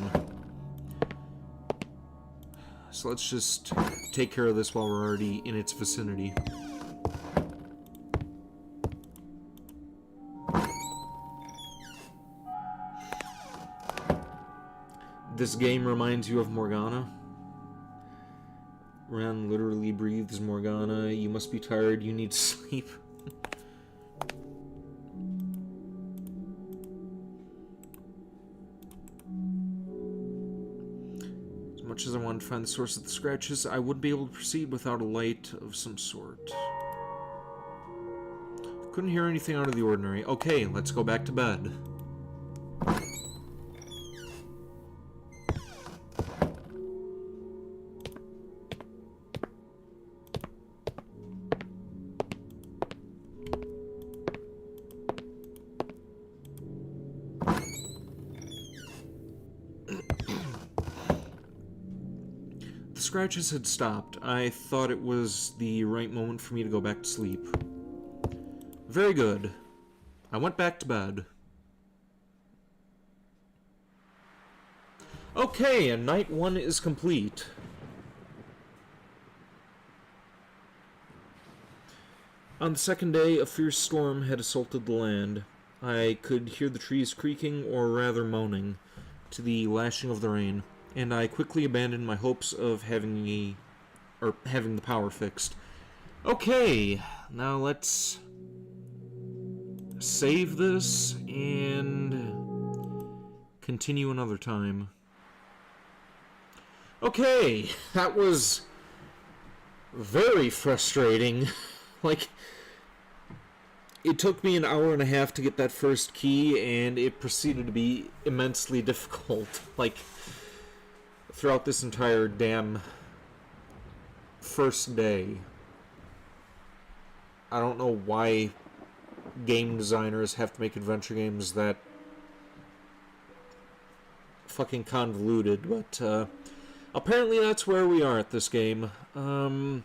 So let's just take care of this while we're already in its vicinity. This game reminds you of Morgana. Ran literally breathes Morgana. You must be tired. You need sleep. As much as I wanted to find the source of the scratches, I wouldn't be able to proceed without a light of some sort. Couldn't hear anything out of the ordinary. Okay, let's go back to bed. The scratches had stopped. I thought it was the right moment for me to go back to sleep. Very good. I went back to bed. Okay, and night one is complete. On the second day, a fierce storm had assaulted the land. I could hear the trees creaking, or rather moaning, to the lashing of the rain, and I quickly abandoned my hopes of having the power fixed. Okay, now let's save this and continue another time. Okay, that was very frustrating. Like, It took me an hour and a half to get that first key, and it proceeded to be immensely difficult. Like, throughout this entire damn first day. I don't know why game designers have to make adventure games that fucking convoluted, but apparently that's where we are at this game. I'm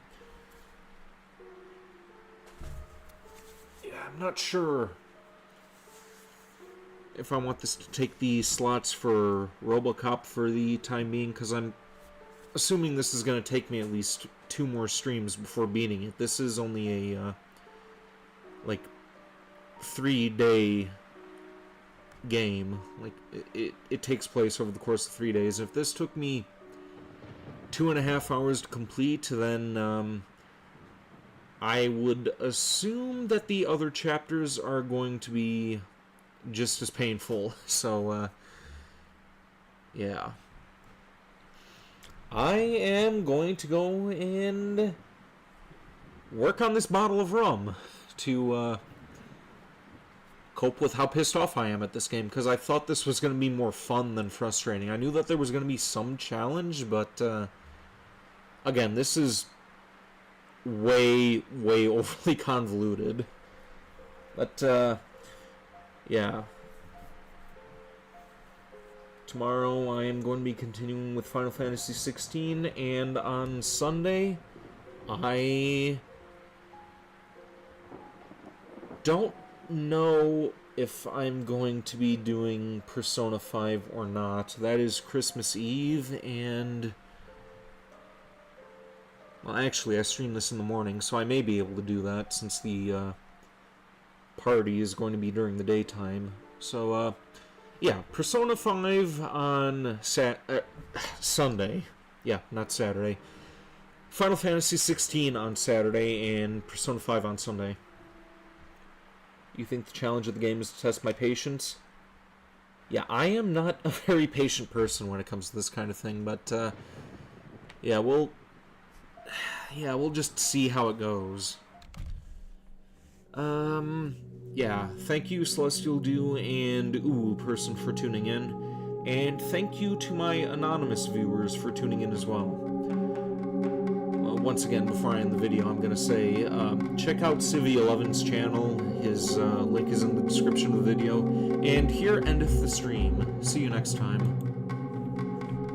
not sure if I want this to take the slots for RoboCop for the time being, because I'm assuming this is going to take me at least 2 more streams before beating it. This is only a, like, 3-day game. Like, it takes place over the course of 3 days. If this took me 2.5 hours to complete, then, I would assume that the other chapters are going to be just as painful. So, yeah. I am going to go and work on this bottle of rum to cope with how pissed off I am at this game, because I thought this was going to be more fun than frustrating. I knew that there was going to be some challenge, but again, this is way overly convoluted. But yeah, tomorrow I am going to be continuing with Final Fantasy 16, and on Sunday I don't know if I'm going to be doing Persona 5 or not. That is Christmas Eve, and well, actually, I stream this in the morning, so I may be able to do that, since the party is going to be during the daytime. So, yeah, Persona 5 on Sunday. Yeah, not Saturday. Final Fantasy 16 on Saturday, and Persona 5 on Sunday. You think the challenge of the game is to test my patience? Yeah, I am not a very patient person when it comes to this kind of thing, but, yeah, we'll just see how it goes. Yeah, thank you, Celestial Dew and Ooh person, for tuning in. And thank you to my anonymous viewers for tuning in as well. Once again, before I end the video, I'm going to say, check out Civvie11's channel. His link is in the description of the video. And here endeth the stream. See you next time.